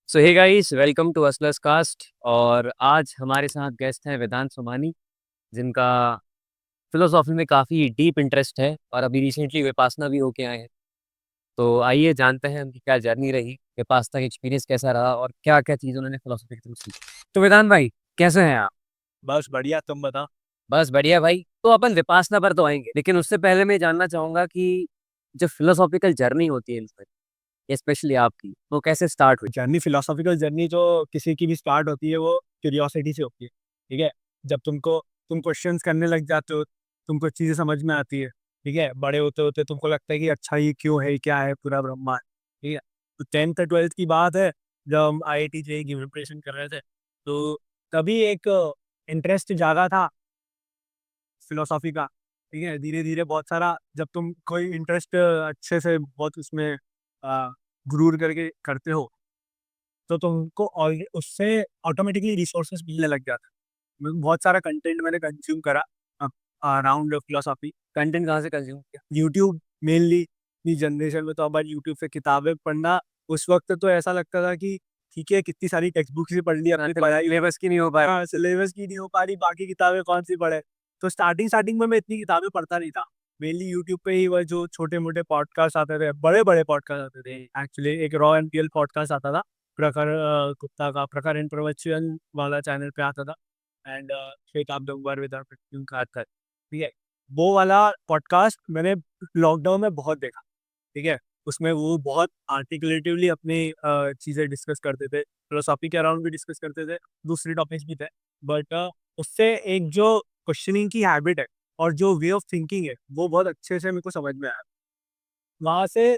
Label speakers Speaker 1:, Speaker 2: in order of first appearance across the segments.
Speaker 1: So hey guys, welcome to असलस कास्ट। और आज हमारे साथ गेस्ट हैं वेदांत सोमानी, जिनका फिलोसॉफी में काफ़ी डीप इंटरेस्ट है और अभी रिसेंटली विपासना भी होके आए हैं। तो आइए जानते हैं उनकी क्या जर्नी रही, विपासना का एक्सपीरियंस कैसा रहा और क्या क्या चीज़ उन्होंने फिलोसॉफी के थ्रू सीखी। तो वेदांत भाई, कैसे हैं आप?
Speaker 2: बस बढ़िया। तुम बताओ।
Speaker 1: बस बढ़िया भाई। तो अपन विपासना पर तो आएंगे, लेकिन उससे पहले मैं जानना चाहूंगा कि जो फिलोसॉफिकल जर्नी होती है इंसान, स्पेशली आपकी, वो कैसे स्टार्ट हुई?
Speaker 2: जर्नी फिलोसॉफिकल जर्नी जो किसी की भी स्टार्ट होती है वो क्यूरियोसिटी से होती है। ठीक है। जब तुम क्वेश्चंस करने लग जाते हो, तुमको चीज़ें समझ में आती है। ठीक है। बड़े होते होते तुमको लगता है कि अच्छा ये क्यों है, क्या है पूरा ब्रह्मांड। ठीक है। तो 10th 12th की बात है, जब हम IIT जेईई की प्रिपरेशन कर रहे थे, तो तभी एक इंटरेस्ट जागा था फिलोसॉफी का। ठीक है। धीरे धीरे बहुत सारा, जब तुम कोई इंटरेस्ट अच्छे से बहुत उसमें गुरूर करके करते हो, तो तुमको उससे ऑटोमेटिकली रिसोर्सेज मिलने लग जाता है। बहुत सारा कंटेंट मैंने कंज्यूम करा अराउंड फिलोसॉफी।
Speaker 1: कंटेंट कहाँ से कंज्यूम किया?
Speaker 2: YouTube mainly. इस जनरेशन में तो अब यूट्यूब से किताबें पढ़ना, उस वक्त तो ऐसा लगता था कि ठीक है, कितनी सारी टेक्स्ट बुक्स ही पढ़ ली, अपनी पढ़ाई
Speaker 1: सिलेबस की नहीं हो पाया।
Speaker 2: हाँ सिलेबस की नहीं हो पा रही, बाकी किताबें कौन सी पढ़े। तो स्टार्टिंग स्टार्टिंग में मैं इतनी किताबें पढ़ता नहीं था। मेनली यूट्यूब पे ही वह जो छोटे मोटे पॉडकास्ट आते थे, बड़े बड़े पॉडकास्ट आते थे। एक्चुअली एक रॉ एंड रियल पॉडकास्ट आता था, प्रखर गुप्ता का, प्रखर एंड प्रवचन वाला चैनल पे आता था। एंड श्वेत आप दोबार विद ठीक है। वो वाला पॉडकास्ट मैंने लॉकडाउन में बहुत देखा। ठीक है। उसमें वो बहुत आर्टिकुलेटिवली अपनी चीज़ें डिस्कस करते थे, फिलोसॉफी के अराउंड भी डिस्कस करते थे, दूसरी टॉपिक्स भी थे। बट उससे एक जो क्वेश्चनिंग की हैबिट है और जो वे ऑफ थिंकिंग है, वो बहुत अच्छे से मेरे को समझ में आया। वहाँ से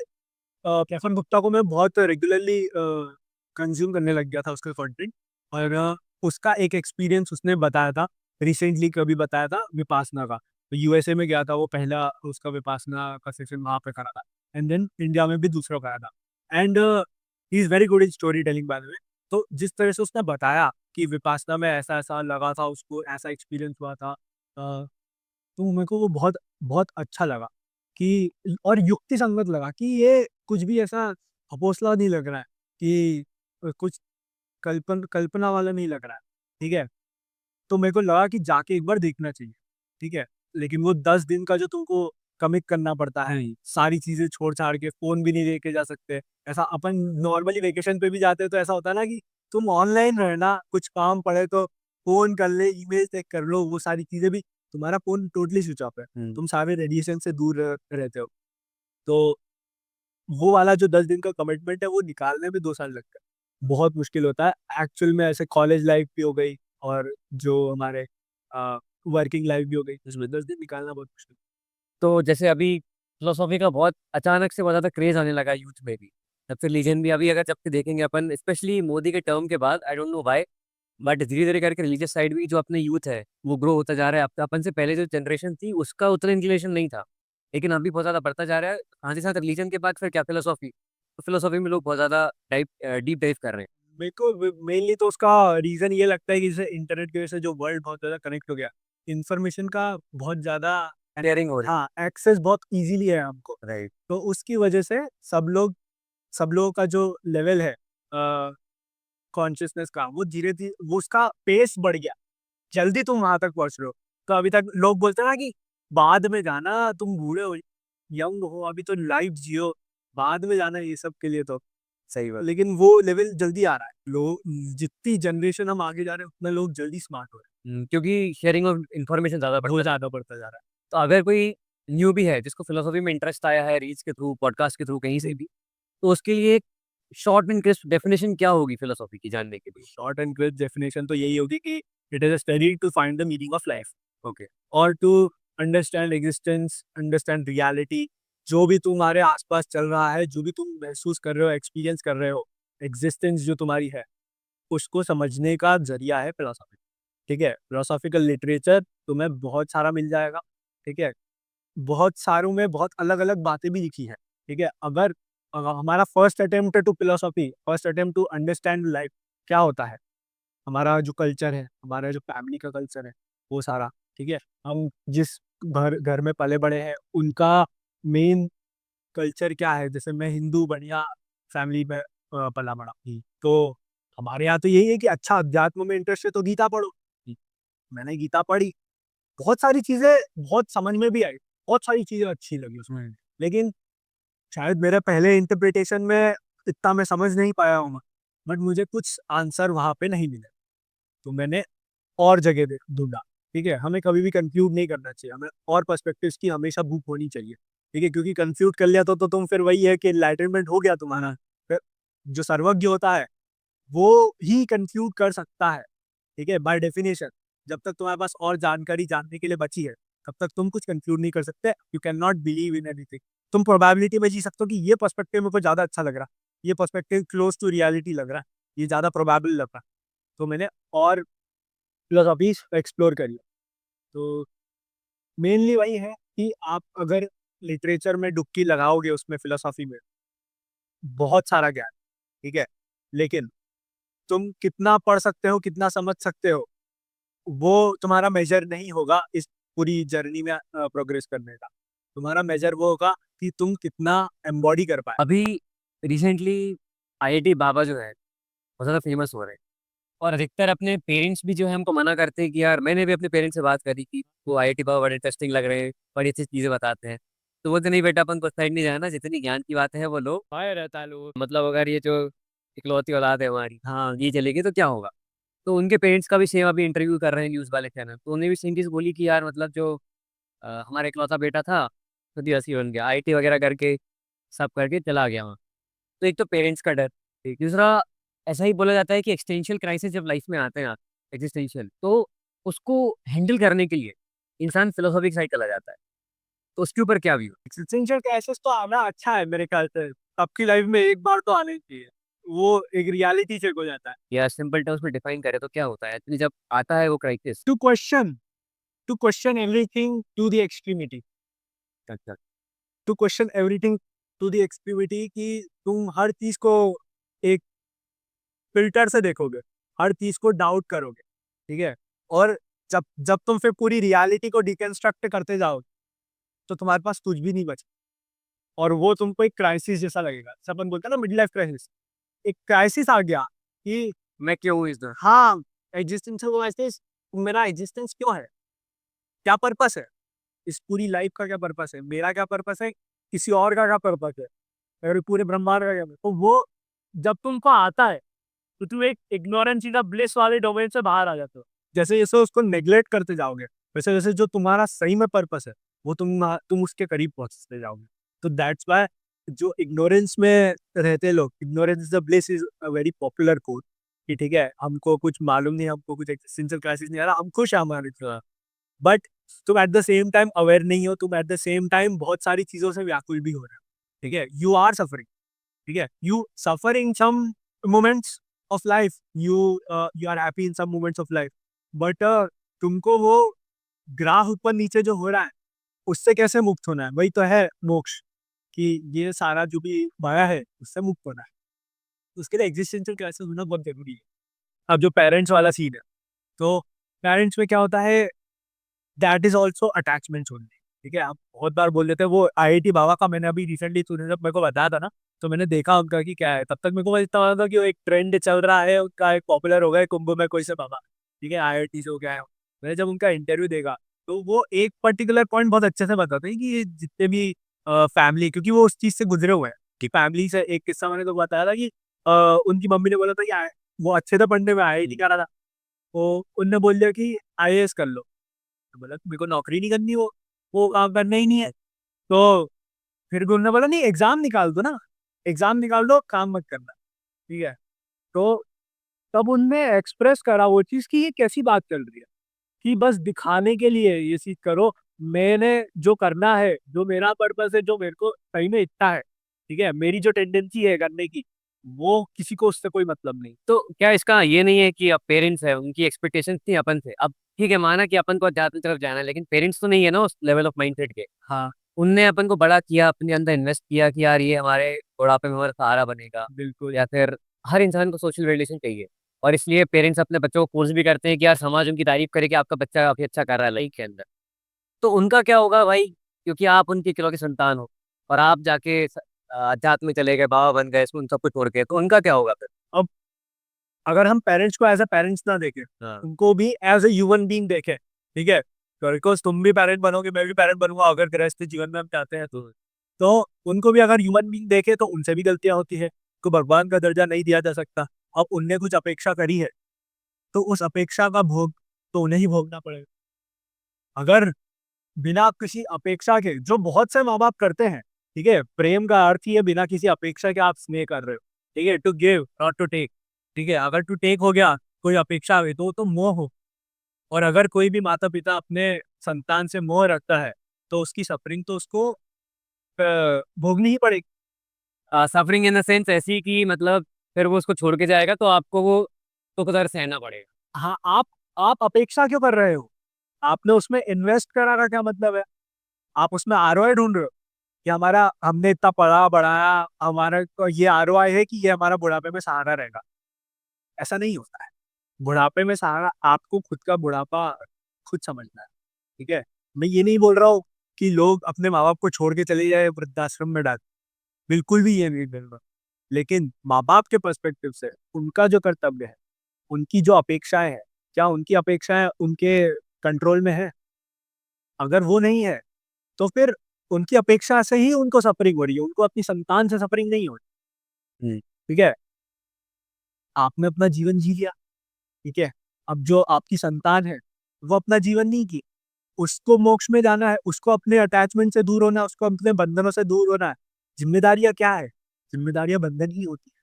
Speaker 2: प्रफुल्ल गुप्ता को मैं बहुत रेगुलरली कंज्यूम करने लग गया था, उसका कंटेंट। और उसका एक एक्सपीरियंस उसने बताया था, रिसेंटली कभी बताया था, विपासना का। तो यूएसए में गया था वो, पहला उसका विपासना का सेशन वहाँ पे करा था। एंड देन इंडिया में भी दूसरा कराया था। And he is very good in story telling by the way. तो जिस तरह से उसने बताया कि विपासना में ऐसा ऐसा लगा था उसको, ऐसा एक्सपीरियंस हुआ था, तो मेरे को वो बहुत बहुत अच्छा लगा कि, और युक्ति संगत लगा कि ये कुछ भी ऐसा हौसला नहीं लग रहा है कि कुछ कल्पना वाला नहीं लग रहा है। ठीक है। तो मेरे को लगा कि जाके एक बार देखना चाहिए। ठीक है। लेकिन वो 10 दिन का जो तुमको कमिट करना पड़ता है, सारी चीजें छोड़ छाड़ के, फोन भी नहीं लेके जा सकते। ऐसा अपन नॉर्मली वेकेशन पे भी जाते हैं तो ऐसा होता है ना कि तुम ऑनलाइन रहना, कुछ काम पड़े तो फोन कर ले, ईमेल चेक कर लो, वो सारी चीजें भी, तुम्हारा फोन टोटली स्विच ऑफ है।
Speaker 1: हम्म।
Speaker 2: तुम सारे रेडिएशन से दूर रहते हो। तो वो वाला जो 10 दिन का कमिटमेंट है, वो निकालने में 2 साल लगता है, बहुत मुश्किल होता है एक्चुअल में। ऐसे कॉलेज लाइफ भी हो गई और जो हमारे वर्किंग लाइफ भी हो गई, उसमें 10 दिन निकालना बहुत मुश्किल।
Speaker 1: तो जैसे अभी फिलोसॉफी का बहुत अचानक से बहुत ज़्यादा क्रेज आने लगा यूथ में भी। तब से रिलीजन भी, अभी अगर जब से देखेंगे अपन, स्पेशली मोदी के टर्म के बाद, I don't know why, but धीरे धीरे करके रिलीजियस साइड भी जो अपने यूथ है वो ग्रो होता जा रहा है। अब अपन से पहले जो जनरेशन थी उसका उतना इंक्लिनेशन नहीं था, लेकिन अभी बहुत ज़्यादा बढ़ता जा रहा है। साथ ही साथ रिलीजन के बाद फिर क्या, फिलोसॉफी। तो फिलोसॉफी में लोग बहुत ज़्यादा डाइप डीप डाइव कर रहे हैं।
Speaker 2: मेरे को मेनली तो उसका रीजन ये लगता है कि जैसे इंटरनेट की वजह से जो वर्ल्ड बहुत ज्यादा कनेक्ट हो गया, इंफॉर्मेशन का बहुत ज्यादा,
Speaker 1: शेयरिंग हो रही
Speaker 2: हाँ एक्सेस बहुत इजीली है हमको।
Speaker 1: है। राइट।
Speaker 2: तो उसकी वजह से सब लोगों का जो लेवल है कॉन्शियसनेस का, वो धीरे धीरे, वो उसका पेस बढ़ गया। जल्दी तुम वहां तक पहुंच रहे हो। तो अभी तक लोग बोलते हैं ना कि बाद में जाना, तुम बूढ़े हो, यंग हो, अभी तो लाइफ जियो, बाद में जाना ये सब के लिए तो।
Speaker 1: सही बात।
Speaker 2: लेकिन वो लेवल जल्दी आ रहा है। लोग, जितनी जनरेशन हम आगे जा रहे हैं, उतना लोग जल्दी स्मार्ट हो रहे
Speaker 1: क्योंकि शेयरिंग ऑफ इन्फॉर्मेशन ज़्यादा
Speaker 2: हैं, बहुत
Speaker 1: बढ़ता जा
Speaker 2: ज्यादा
Speaker 1: रहा है।
Speaker 2: बढ़ता जा रहा
Speaker 1: तो अगर कोई न्यू भी है जिसको फिलोसॉफी में इंटरेस्ट आया है, रील्स के थ्रू, पॉडकास्ट के थ्रू, कहीं से भी, तो उसके लिए एक शॉर्ट एंड क्रिस्प डेफिनेशन क्या होगी फिलोसॉफी की जानने के
Speaker 2: है।
Speaker 1: लिए?
Speaker 2: शॉर्ट एंड क्विक डेफिनेशन तो यही होगी कि it is a study to find the meaning of life.
Speaker 1: Okay.
Speaker 2: और to understand existence, understand reality. जो भी तुम्हारे आसपास चल रहा है, जो भी तुम महसूस कर रहे हो, एक्सपीरियंस कर रहे हो, एग्जिस्टेंस जो तुम्हारी है, उसको समझने का जरिया है फिलोसॉफी। ठीक है। फिलोसॉफिकल लिटरेचर तुम्हें बहुत सारा मिल जाएगा। ठीक है। बहुत सारों में बहुत अलग अलग बातें भी लिखी है। ठीक है। अगर हमारा first attempt to philosophy, first attempt to understand life क्या होता है, हमारा जो कल्चर है, हमारा जो फैमिली का कल्चर है, वो सारा। ठीक है। हम जिस घर घर में पले बड़े हैं, उनका मेन कल्चर क्या है। जैसे मैं हिंदू बढ़िया फैमिली में पला बड़ा। तो हमारे यहाँ तो यही है कि अच्छा अध्यात्म में इंटरेस्ट है तो गीता पढ़ो। मैंने गीता पढ़ी, बहुत सारी चीजें बहुत समझ में भी आई, बहुत सारी चीजें अच्छी लगी उसमें, लेकिन शायद मेरे पहले इंटरप्रिटेशन में इतना मैं समझ नहीं पाया हूँ, बट मुझे कुछ आंसर वहां पे नहीं मिले, तो मैंने और जगह ढूंढा। ठीक है, हमें कभी भी कंफ्यूज नहीं करना चाहिए, हमें और पर्सपेक्टिव्स की हमेशा बुक होनी चाहिए। ठीक है, क्योंकि कंफ्यूज कर लिया तो तुम फिर वही है कि एनलाइटनमेंट हो गया तुम्हारा, फिर जो सर्वज्ञ होता है वो ही कंफ्यूज कर सकता है। ठीक है, बाय डेफिनेशन जब तक तुम्हारे पास और जानकारी जानने के लिए बची है तब तक तुम कुछ कंफ्यूज नहीं कर सकते। You can not believe in anything. तुम प्रोबेबिलिटी में जी सकते हो कि ये पर्सपेक्टिव मेरे को ज्यादा अच्छा लग रहा, ये पर्सपेक्टिव क्लोज टू रियलिटी लग रहा है, ये ज्यादा प्रोबेबल लग रहा है, तो मैंने और फिलोसॉफीज एक्सप्लोर करी। तो मेनली वही है कि आप अगर लिटरेचर में डुबकी लगाओगे, उसमें फिलोसॉफी में बहुत सारा ज्ञान, ठीक है, लेकिन तुम कितना पढ़ सकते हो, कितना समझ सकते हो, वो तुम्हारा मेजर नहीं होगा इस पूरी जर्नी में प्रोग्रेस करने का। तुम्हारा मेजर वो होगा कि तुम कितना एम्बॉडी कर पाए।
Speaker 1: अभी रिसेंटली आईआईटी बाबा जो है बहुत ज़्यादा फेमस हो रहे हैं, और अधिकतर अपने पेरेंट्स भी जो है हमको मना करते हैं कि यार, मैंने भी अपने पेरेंट्स से बात करी कि वो आईआईटी बाबा बड़े इंटरेस्टिंग लग रहे हैं, बड़ी अच्छी चीज़ें बताते हैं। तो बोलते नहीं बेटा, अपन को साइड नहीं जाना, जितनी ज्ञान की बात है वो लो, आया रहता है लोग, मतलब अगर ये जो इकलौती औलाद है हमारी, हाँ, ये चलेगी तो क्या होगा। तो उनके पेरेंट्स का भी सेम अभी इंटरव्यू कर रहे हैं न्यूज़ वाले चैनल, तो उन्हें भी सेम चीज़ बोली कि यार मतलब जो हमारा इकलौता बेटा था, तो दिवसी बन गया, आईटी वगैरह करके सब करके चला गया वहाँ। तो एक तो पेरेंट्स का डर, एक दूसरा ऐसा ही बोला जाता है कि एक्सटेंशियल क्राइसिस जब लाइफ में आते हैं, एग्जिस्टेंशियल, तो उसको हैंडल करने के लिए इंसान फिलोसॉफी की साइड चला जाता है। तो उसके ऊपर क्या व्यू?
Speaker 2: एक्सिस्टेंशियल क्राइसिस तो आना अच्छा है मेरे ख्याल से, सबकी लाइफ में एक बार तो आना ही चाहिए, वो एक रियलिटी चेक हो जाता है।
Speaker 1: या सिंपल टर्म्स में डिफाइन करें तो क्या होता है एक्चुअली जब आता है वो crisis?
Speaker 2: To question, to question everything to the extremity,
Speaker 1: अच्छा।
Speaker 2: To question everything to the extremity, कि तुम हर चीज को एक फिल्टर से देखोगे, हर चीज को डाउट करोगे। ठीक है, और जब जब तुम फिर पूरी रियलिटी को डिकंस्ट्रक्ट करते जाओगे तो तुम्हारे पास कुछ भी नहीं बचा, और वो तुमको एक क्राइसिस जैसा लगेगा। जैसे अपन बोलते हैं ना, मिड लाइफ क्राइसिस, एक क्राइसिस आ गया कि
Speaker 1: मैं क्यों हूँ इस दर?
Speaker 2: हाँ, एग्जिस्टेंशियल क्राइसिस, मेरा एग्जिस्टेंस क्यों है, क्या पर्पस है, इस पूरी लाइफ का क्या पर्पस है, मेरा क्या पर्पस है, किसी और का क्या पर्पस है, और पूरे ब्रह्मांड का क्या purpose? तो वो जब तुमको आता है तो तुम एक इग्नोरेंस इन ब्लिस वाले डोमेन से बाहर आ जाते हो। जैसे जैसे उसको नेग्लेक्ट करते जाओगे, वैसे वैसे जो तुम्हारा सही में पर्पस है वो तुम उसके करीब पहुंचते जाओगे। तो दैट्स वाई जो इग्नोरेंस में रहते लोग, ignorance is the bliss is a very popular quote, कि ठीक है, हमको कुछ मालूम नहीं, हमको कुछ एक्सिस्टेंशियल क्राइसिस नहीं आ रहा, हम खुश हैं हमारे, बट तुम at the same time aware नहीं हो, तुम एट द सेम टाइम बहुत सारी चीजों से व्याकुल भी हो रहे हो। ठीक है, यू आर सफरिंग, ठीक है, you suffer in some moments of life, you are happy in some moments of life, but तुमको वो ग्राफ ऊपर नीचे जो हो रहा है उससे कैसे मुक्त होना है, वही तो है मोक्ष, कि ये सारा जो भी माया है उससे मुक्त होना है। उसके लिए एग्जिस्टेंशियल क्राइसिस होना बहुत जरूरी है। अब जो पेरेंट्स वाला सीन है, तो पेरेंट्स में क्या होता है, that is also attachment only. ठीक है, आप बहुत बार बोल देते हैं, वो आईआईटी बाबा का मैंने अभी रिसेंटली, तूने जब मेरे को बताया था ना, तो मैंने देखा उनका कि क्या है, तब तक मेरे को बस इतना पता था कि वो एक ट्रेंड चल रहा है उनका, एक पॉपुलर हो गया है, कुंभ में कोई से बाबा, ठीक है, आईआईटी से हो गया है। मैंने जब उनका इंटरव्यू देखा तो वो एक पर्टिकुलर पॉइंट बहुत अच्छे से बताते हैं कि ये जितने भी फैमिली, क्योंकि वो उस चीज से गुजरे हुए हैं, कि फैमिली से एक किस्सा मैंने तो बताया था कि उनकी मम्मी ने बोला था कि वो अच्छे थे पढ़ने में, आईआईटी करा था, तो उनने बोल दिया कि आईएएस कर लो। तो बोला मेरे को नौकरी नहीं करनी, वो काम करना ही नहीं है। तो फिर उन्होंने बोला नहीं, एग्जाम निकाल दो ना, एग्जाम निकाल दो, काम मत करना। ठीक है, तो तब उनने एक्सप्रेस करा वो चीज कि ये कैसी बात चल रही है, कि बस दिखाने के लिए ये चीज करो, मैंने जो करना है, जो मेरा पर्पस है, जो मेरे को सही में इच्छा है, ठीक है, मेरी जो टेंडेंसी है करने की, वो किसी को उससे कोई मतलब नहीं।
Speaker 1: तो क्या इसका ये नहीं है कि अब पेरेंट्स है, उनकी एक्सपेक्टेशंस थी अपन से, अब ठीक है माना कि अपन को अध्यात्म की तरफ जाना है, लेकिन पेरेंट्स तो नहीं है ना उस लेवल ऑफ माइंडसेट के।
Speaker 2: हाँ,
Speaker 1: उनने अपन को बड़ा किया, अपने अंदर इन्वेस्ट किया कि यार ये हमारे बुढ़ापे में हमारा सहारा बनेगा,
Speaker 2: बिल्कुल।
Speaker 1: या फिर हर इंसान को सोशल वैलिडेशन चाहिए, और इसलिए पेरेंट्स अपने बच्चों को फोर्स भी करते हैं कि यार समाज उनकी तारीफ करे कि आपका बच्चा काफी अच्छा कर रहा है लाइफ के अंदर। तो उनका क्या होगा भाई, क्योंकि आप उनकी इकलौती संतान हो, और आप जाके अध्यात्म में चले गए, बाबा बन गए, उन सबको छोड़ के, तो उनका क्या होगा फिर?
Speaker 2: अब अगर हम पेरेंट्स को एज अ पेरेंट्स ना देखें,
Speaker 1: हाँ।
Speaker 2: उनको भी एज ए ह्यूमन बीइंग देखें, ठीक है, बिकॉज तुम भी पेरेंट बनोगे, मैं भी पेरेंट बनूंगा, अगर गृहस्थ जीवन में हम चाहते हैं तो उनको भी अगर ह्यूमन बीइंग देखे तो उनसे भी गलतियां होती है, को भगवान का दर्जा नहीं दिया जा सकता। अब उनने कुछ अपेक्षा करी है तो उस अपेक्षा का भोग तो उन्हें ही भोगना पड़ेगा। अगर बिना किसी अपेक्षा के, जो बहुत से माँ बाप करते हैं, ठीक है, प्रेम का अर्थ ही है बिना किसी अपेक्षा के आप स्नेह कर रहे हो, ठीक है, to give not to take, ठीक है, अगर टू टेक हो गया, कोई अपेक्षा हुई तो वो तो मोह हो। और अगर कोई भी माता पिता अपने संतान से मोह रखता है तो उसकी सफरिंग तो उसको भोगनी ही पड़ेगी।
Speaker 1: सफरिंग इन द सेंस ऐसी कि मतलब फिर वो उसको छोड़ के जाएगा तो आपको वो तो कदर सहना पड़ेगा।
Speaker 2: हाँ, आप अपेक्षा क्यों कर रहे हो? आपने उसमें इन्वेस्ट करा का क्या मतलब है? आप उसमें आरओआई ढूंढ रहे हो कि हमारा, हमने इतना पढ़ा बढ़ाया, हमारा को ये आरओआई है कि ये हमारा बुढ़ापे में सहारा रहेगा। ऐसा नहीं होता है। बुढ़ापे में सहारा आपको खुद का बुढ़ापा खुद समझना है, ठीक है। मैं ये नहीं बोल रहा हूँ कि लोग अपने माँ बाप को छोड़ के चले जाए, वृद्धाश्रम में डाल, बिल्कुल भी ये नहीं बोल रहा। लेकिन माँ बाप के पर्सपेक्टिव से उनका जो कर्तव्य है, उनकी जो अपेक्षाएं हैं, क्या उनकी अपेक्षाएं उनके कंट्रोल में है? अगर वो नहीं है तो फिर उनकी अपेक्षा से ही उनको सफरिंग हो रही है, उनको अपनी संतान से सफरिंग नहीं हो रही। ठीक है, आपने अपना जीवन जी लिया, ठीक है, अब जो आपकी संतान है वो अपना जीवन नहीं की, उसको मोक्ष में जाना है, उसको अपने अटैचमेंट से दूर होना है, उसको अपने बंधनों से दूर होना है। जिम्मेदारियां क्या है? जिम्मेदारियां बंधन ही होती है,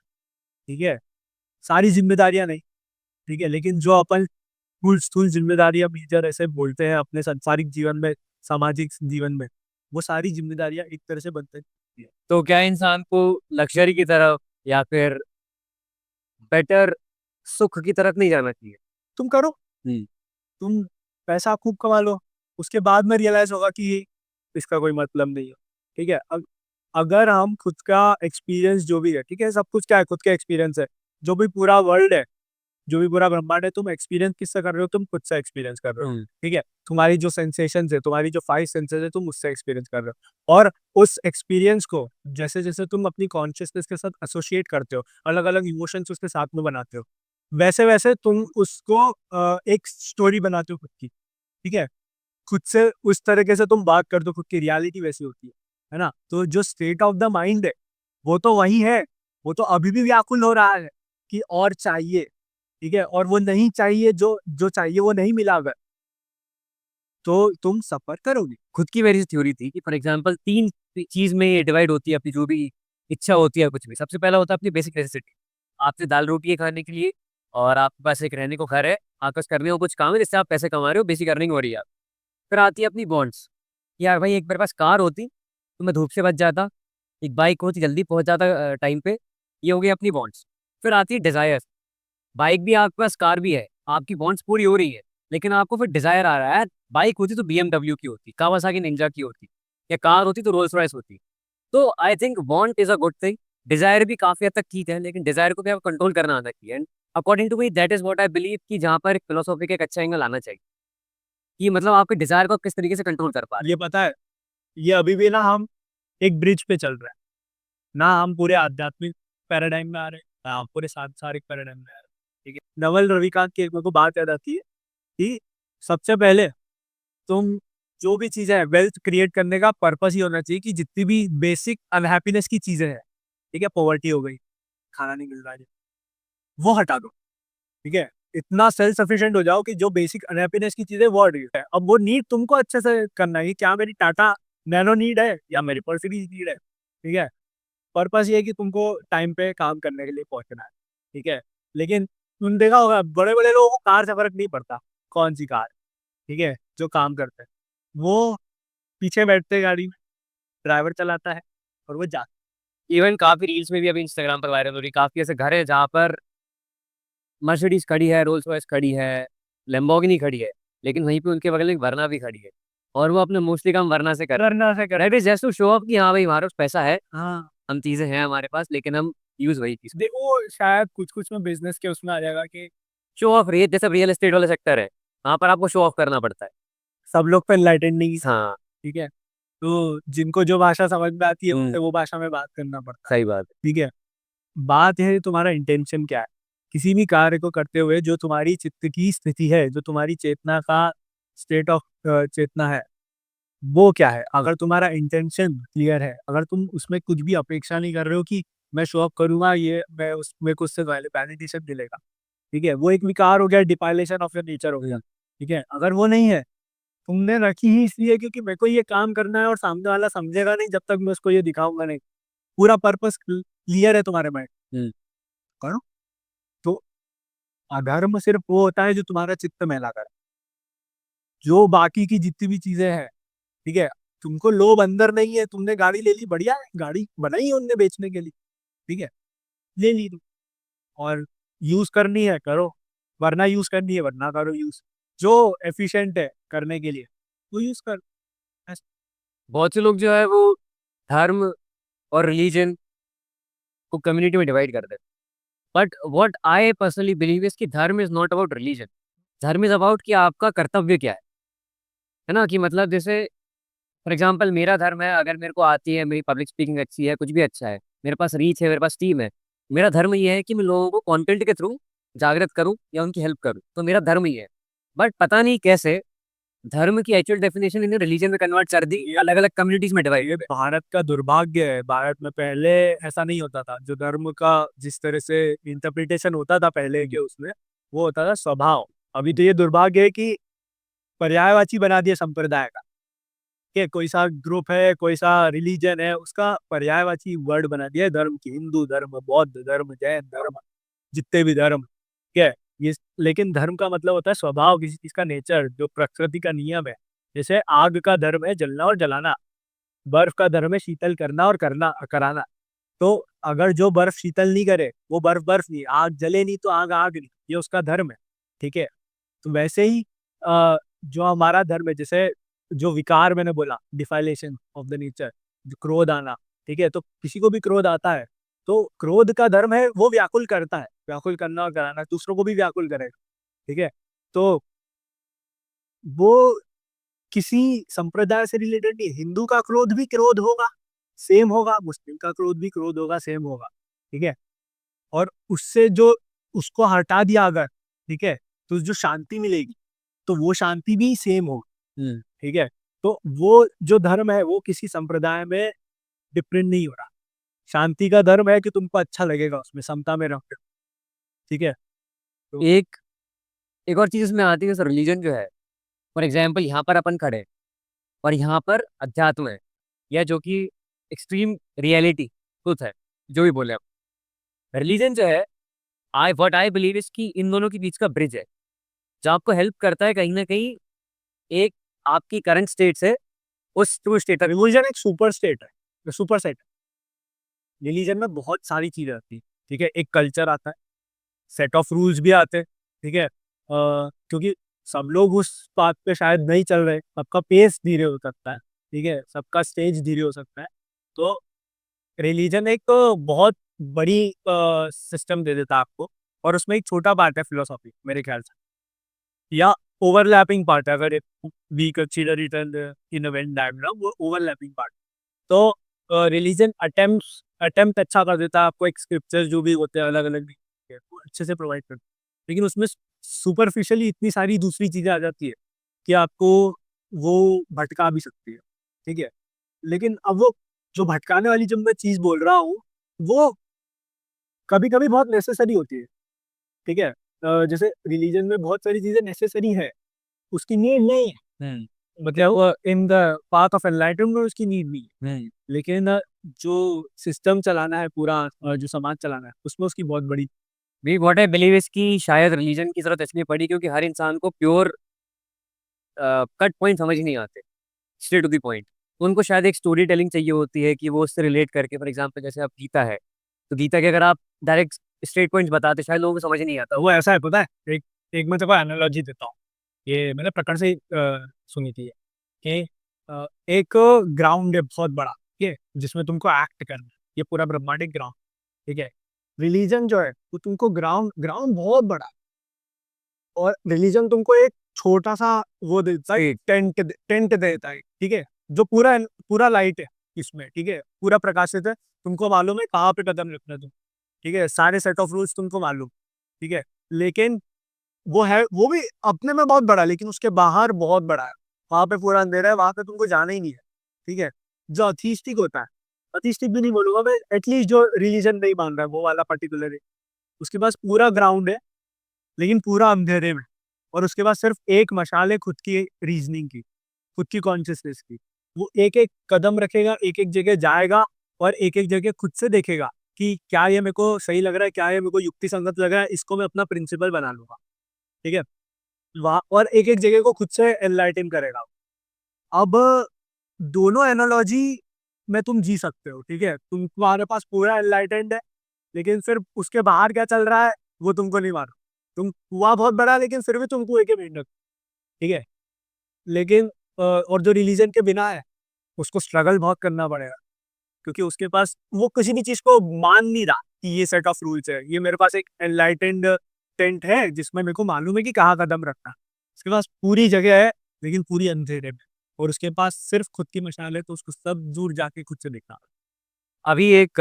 Speaker 2: ठीक है, सारी जिम्मेदारियां नहीं, ठीक है, लेकिन जो अपन स्थूल स्थूल जिम्मेदारियां मेजर ऐसे बोलते हैं अपने सांसारिक जीवन में, सामाजिक जीवन में, वो सारी जिम्मेदारियां एक तरह से बंधन होती है।
Speaker 1: तो क्या इंसान को लग्जरी की तरफ या फिर बेटर सुख की तरफ नहीं जाना चाहिए?
Speaker 2: तुम करो,
Speaker 1: हम्म।
Speaker 2: तुम पैसा खूब कमा लो, उसके बाद में रियलाइज होगा कि इसका कोई मतलब नहीं है, ठीक है। अगर हम खुद का एक्सपीरियंस जो भी है, ठीक है, सब कुछ क्या है, खुद का एक्सपीरियंस है, जो भी पूरा वर्ल्ड है, जो भी पूरा ब्रह्मांड है, तुम एक्सपीरियंस किससे कर रहे हो? तुम खुद से एक्सपीरियंस कर रहे हो, ठीक है। तुम्हारी जो सेंसेशन है, तुम्हारी जो फाइव सेंसेस है, तुम उससे एक्सपीरियंस कर रहे हो, और उस एक्सपीरियंस को जैसे जैसे तुम अपनी कॉन्शियसनेस के साथ एसोसिएट करते हो, अलग अलग इमोशंस उसके साथ में बनाते हो, वैसे वैसे तुम उसको एक स्टोरी बनाते हो खुद की, ठीक है। खुद से उस तरीके से तुम बात करते हो, खुद की रियलिटी वैसी होती है ना। तो जो स्टेट ऑफ द माइंड है वो तो वही है, वो तो अभी भी व्याकुल हो रहा है कि और चाहिए, ठीक है, और वो नहीं चाहिए, जो जो चाहिए वो नहीं मिला अगर, तो तुम सफर करोगे।
Speaker 1: खुद की मेरी थ्योरी थी कि फॉर एग्जांपल तीन चीज में ये डिवाइड होती है अपनी जो भी इच्छा होती है कुछ भी। सबसे पहला होता है अपनी बेसिक नेसेसिटी, आपसे दाल रोटी है खाने के लिए, और आपके पास एक रहने को घर है, आपके पास करने को कुछ काम है जिससे आप पैसे कमा रहे हो, बेसिक अर्निंग हो रही है आप। फिर आती है अपनी बॉन्ड्स, यार भाई एक मेरे पास कार होती तो मैं धूप से बच जाता, एक बाइक होती जल्दी पहुंच जाता टाइम पे, ये हो गई अपनी बॉन्ड्स। फिर आती है डिजायर, बाइक भी आपके पास, कार भी है, आपकी बॉन्ड्स पूरी हो रही है, लेकिन आपको फिर डिजायर आ रहा है, बाइक होती तो बीएमडब्ल्यू की होती, कावासाकी निंजा की होती, या कार होती तो रोल्स रॉयस होती। तो I think want is a good thing, desire भी काफी हद तक ठीक है, लेकिन डिजायर को भी आपको कंट्रोल करना आना चाहिए। And according to me that is what I believe कि जहाँ पर एक फिलोसॉफी का एक अच्छा एंगल आना चाहिए कि मतलब आपके डिजायर को आप किस तरीके से कंट्रोल कर पा रहे
Speaker 2: ये पता है, ये अभी भी ना हम एक ब्रिज पे चल रहे हैं, ना हम पूरे आध्यात्मिक पैराडाइम में आ रहे हैं, ना हम पूरे सांसारिक पैराडाइम में आ रहे हैं, ठीक है। नवल रविकांत की एक मेरे को बात याद आती है कि सबसे पहले तुम, जो भी चीजें है, वेल्थ क्रिएट करने का पर्पस ही होना चाहिए कि जितनी भी बेसिक अनहैप्पीनेस की चीजें हैं, ठीक है, पॉवर्टी हो गई, खाना नहीं मिल रहा है, वो हटा दो, ठीक है। इतना सेल्फ सफिशिएंट हो जाओ कि जो बेसिक अनहैप्पीनेस की चीजें वो हट गई है। अब वो नीड तुमको अच्छे से करना है कि क्या मेरी टाटा नैनो नीड है या मेरी पर्सिडीज नीड है, ठीक है। पर्पस ये है कि तुमको टाइम पे काम करने के लिए पहुंचना है, ठीक है। लेकिन तुम देखा होगा बड़े बड़े लोगों को कार से फर्क नहीं पड़ता, कौन सी कार, ठीक है, जो काम करते हैं, वो पीछे बैठते हैं गाड़ी में, ड्राइवर चलाता है और वो जाता
Speaker 1: हैं। इवन काफी रील्स में भी अभी इंस्टाग्राम पर वायरल हो रही, काफी ऐसे घर है जहाँ पर मर्सिडीज खड़ी है, रोल्स रॉयस खड़ी है, लैम्बोर्गिनी खड़ी है, लेकिन वहीं पे उनके बगल में एक वरना भी खड़ी है, और वो अपने मोस्टली काम वरना से कर रहे
Speaker 2: करना से
Speaker 1: हैं।
Speaker 2: कर।
Speaker 1: That is just to show off कि हाँ भाई हमारे पास पैसा है,
Speaker 2: हाँ,
Speaker 1: हम चीजें हैं हमारे पास, लेकिन हम यूज वही चीज,
Speaker 2: देखो शायद कुछ कुछ में बिजनेस के उसमें आ जाएगा कि
Speaker 1: शो ऑफ रेट, जैसे रियल एस्टेट वाला सेक्टर है, वहां पर आपको शो ऑफ करना पड़ता है।
Speaker 2: सब लोग पे एनलाइटेंड नहीं,
Speaker 1: हाँ।
Speaker 2: ठीक है। तो जिनको जो भाषा समझ में आती है
Speaker 1: हम्म।
Speaker 2: उनसे वो भाषा में बात करना पड़ता है।
Speaker 1: सही बात है।
Speaker 2: ठीक है, बात है तुम्हारा इंटेंशन क्या है किसी भी कार्य को करते हुए, जो तुम्हारी चित्त की स्थिति है, जो तुम्हारी चेतना का स्टेट ऑफ चेतना है, वो क्या है। अगर तुम्हारा इंटेंशन क्लियर है, अगर तुम उसमें कुछ भी अपेक्षा नहीं कर रहे हो कि मैं शो अप करूंगा, ये मैं उसमें कुछ से वैलिडेशन मिलेगा, ठीक है, वो एक विकार हो गया, डिपाइलेशन ऑफ योर नेचर हो गया। ठीक है, अगर वो नहीं है, तुमने रखी ही इसलिए क्योंकि मेरे को ये काम करना है और सामने वाला समझेगा नहीं जब तक मैं उसको ये दिखाऊंगा नहीं, पूरा पर्पस क्लियर है तुम्हारे माइंड,
Speaker 1: हम्म।
Speaker 2: करो। तो अधर्म सिर्फ वो होता है जो तुम्हारा चित्त मैला करे, जो बाकी की जितनी भी चीजें हैं, ठीक है, तुमको लोभ अंदर नहीं है, तुमने गाड़ी ले ली, बढ़िया है, गाड़ी बनाई है उनने बेचने के लिए, ठीक है, ले ली तुम, और यूज करनी है करो, वरना यूज करनी है वरना करो यूज, जो एफिशिएंट है करने के लिए वो यूज कर। ऐसा-
Speaker 1: बहुत से लोग जो है वो धर्म और रिलीजन को कम्युनिटी में डिवाइड कर देते हैं। But what I personally believe is कि धर्म इज नॉट अबाउट रिलीजन। धर्म इज अबाउट कि आपका कर्तव्य क्या है ना। कि मतलब जैसे फॉर एग्जाम्पल मेरा धर्म है, अगर मेरे को आती है, मेरी पब्लिक स्पीकिंग अच्छी है, कुछ भी अच्छा है, मेरे पास रीच है, मेरे पास टीम है, मेरा धर्म ये है कि मैं लोगों को कंटेंट के थ्रू जागृत करूं या उनकी हेल्प करूं, तो मेरा धर्म ही है। बट पता नहीं कैसे धर्म की एक्चुअल डेफिनेशन इन्हें रिलीजन में कन्वर्ट कर दी, अलग अलग कम्युनिटीज में
Speaker 2: ये
Speaker 1: डिवाइड।
Speaker 2: भारत का दुर्भाग्य है। भारत में पहले ऐसा नहीं होता था, जो धर्म का जिस तरह से इंटरप्रिटेशन होता था पहले के उसमें, वो होता था स्वभाव। अभी तो ये दुर्भाग्य है कि पर्यायवाची बना दिया संप्रदाय का, कि कोई सा ग्रुप है, कोई सा रिलीजन है, उसका पर्यायवाची वर्ड बना दिया है धर्म की। हिंदू धर्म, बौद्ध धर्म, जैन धर्म, जितने भी धर्म, क्या है ये। लेकिन धर्म का मतलब होता है स्वभाव, किसी चीज का नेचर, जो प्रकृति का नियम है। जैसे आग का धर्म है जलना और जलाना, बर्फ का धर्म है शीतल करना और करना कराना। तो अगर जो बर्फ शीतल नहीं करे, वो बर्फ बर्फ नहीं, आग जले नहीं तो आग आग नहीं, ये उसका धर्म है। ठीक है, तो वैसे ही जो हमारा धर्म है, जैसे जो विकार मैंने बोला, डिफाइलेशन ऑफ द नेचर, जो क्रोध आना, ठीक है, तो किसी को भी क्रोध आता है, तो क्रोध का धर्म है वो व्याकुल करता है, व्याकुल करना और कराना, दूसरों को भी व्याकुल करेगा। ठीक है, तो वो किसी संप्रदाय से रिलेटेड नहीं है। हिंदू का क्रोध भी क्रोध होगा, सेम होगा, मुस्लिम का क्रोध भी क्रोध होगा, सेम होगा। ठीक है, और उससे जो उसको हटा दिया अगर, ठीक है, तो जो शांति मिलेगी, तो वो शांति भी सेम होगी। ठीक है, तो वो जो धर्म है वो किसी संप्रदाय में डिफरेंट नहीं हो रहा। शांति का धर्म है कि तुमको अच्छा लगेगा उसमें, समता में रहो। ठीक है, तो
Speaker 1: एक एक और चीज इसमें आती है, रिलीजन जो है, फॉर एग्जाम्पल यहाँ पर अपन खड़े हैं, और यहाँ पर अध्यात्म है, या जो कि एक्सट्रीम रियलिटी ट्रुथ है, जो भी बोले आप। रिलीजन जो है, आई बिलीव इज कि इन दोनों के बीच का ब्रिज है, जो आपको हेल्प करता है कहीं ना कहीं एक आपकी करंट स्टेट से उस ट्रू स्टेट तक।
Speaker 2: रिलीजन एक सुपर स्टेट है, सुपर सेट। रिलीजन में बहुत सारी चीजें आती है। ठीक है, एक कल्चर आता है, सेट ऑफ रूल्स भी आते हैं। ठीक है, क्योंकि सब लोग उस बात पे शायद नहीं चल रहे, सबका पेस धीरे हो सकता है, ठीक है, सबका स्टेज धीरे हो सकता है। तो रिलीजन एक बहुत बड़ी सिस्टम दे देता है आपको, और उसमें एक छोटा पार्ट है फिलोसॉफी मेरे ख्याल से, या ओवरलैपिंग पार्ट है। अगर we consider it in a Venn diagram, वो ओवरलैपिंग पार्ट। तो रिलीजन अटेम्प्ट अच्छा कर देता है आपको, एक स्क्रिप्चर जो भी होते हैं अलग अलग वो अच्छे से प्रोवाइड करते हैं, लेकिन उसमें सुपरफिशियली इतनी सारी दूसरी चीजें आ जाती है कि आपको वो भटका भी सकती है। ठीक है, लेकिन अब वो जो भटकाने वाली जब मैं चीज बोल रहा हूँ, वो कभी कभी बहुत नेसेसरी होती है। ठीक है, जैसे रिलीजन में बहुत सारी चीजें नेसेसरी है, उसकी नीड नहीं है। मतलब in the path of enlightenment उसकी नीड नहीं है, लेकिन जो सिस्टम चलाना है पूरा, जो समाज चलाना है, उसमें उसकी बहुत बड़ी।
Speaker 1: भी व्हाट आई बिलीव इज कि शायद रिलीजन की जरूरत इसलिए पड़ी क्योंकि हर इंसान को प्योर कट पॉइंट समझ ही नहीं आते, स्ट्रेट टू द पॉइंट। उनको शायद एक स्टोरी टेलिंग चाहिए होती है कि वो उससे रिलेट करके, फॉर एग्जाम्पल जैसे अब गीता है, तो गीता के अगर आप डायरेक्ट स्ट्रेट पॉइंट्स बताते, शायद लोगों को समझ ही नहीं आता।
Speaker 2: वो ऐसा है, पता है, एक एक मैं तेको एनालॉजी देता हूँ, ये मैंने प्रकरण से सुनी थी, कि एक ग्राउंड है बहुत बड़ा, ठीक है, जिसमें तुमको एक्ट करना है, ये पूरा ब्रह्मांडिक ग्राउंड। ठीक है, रिलीजन जो है वो तुमको ग्राउंड ग्राउंड बहुत बड़ा है, और रिलीजन तुमको एक छोटा सा वो देता है, टेंट टेंट देता है। ठीक है, जो पूरा पूरा लाइट है इसमें, ठीक है, पूरा प्रकाशित है, तुमको मालूम है कहाँ पे कदम रखना है तुम, ठीक है, सारे सेट ऑफ रूल्स तुमको मालूम, ठीक है, लेकिन वो है, वो भी अपने में बहुत बड़ा है, लेकिन उसके बाहर बहुत बड़ा है, वहां पे पूरा अंधेरा है, वहां पे तुमको जाना ही नहीं है, ठीक है। जो अथीस्टिक होता है, अथीस्टिक भी नहीं बोलूंगा मैं, एटलीस्ट जो रिलीजन नहीं मान रहा है वो वाला पर्टिकुलर, उसके पास पूरा ग्राउंड है, लेकिन पूरा अंधेरे में, और उसके पास सिर्फ एक मशाल है खुद की रीजनिंग की, खुद की कॉन्शियसनेस की। वो एक एक कदम रखेगा, एक एक जगह जाएगा, और एक एक जगह खुद से देखेगा कि क्या ये मेरे को सही लग रहा है, क्या ये मेरे को युक्ति संगत लग रहा है, इसको मैं अपना प्रिंसिपल बना लूंगा, ठीक है। वहाँ और एक एक जगह को खुद से एनलाइटन करेगा। अब दोनों एनालॉजी में तुम जी सकते हो, ठीक है, तुम्हारे पास पूरा एनलाइटेंड है, लेकिन फिर उसके बाहर क्या चल रहा है वो तुमको नहीं मालूम। तुम कुआ बहुत बड़ा है, लेकिन फिर भी तुम कुएं के मेंढक, ठीक है। लेकिन और जो रिलीजन के बिना है, उसको स्ट्रगल बहुत करना पड़ेगा, क्योंकि उसके पास वो किसी भी चीज को मान नहीं रहा कि ये सेट ऑफ रूल्स है, ये मेरे पास एक एनलाइटेंड टेंट है जिसमें मेरे को मालूम है कि कहाँ कदम रखना है। उसके पास पूरी जगह है, लेकिन पूरी अंधेरे में, और उसके पास सिर्फ खुद की मशाल है, तो उसको सब दूर जाके खुद से देखना।
Speaker 1: अभी एक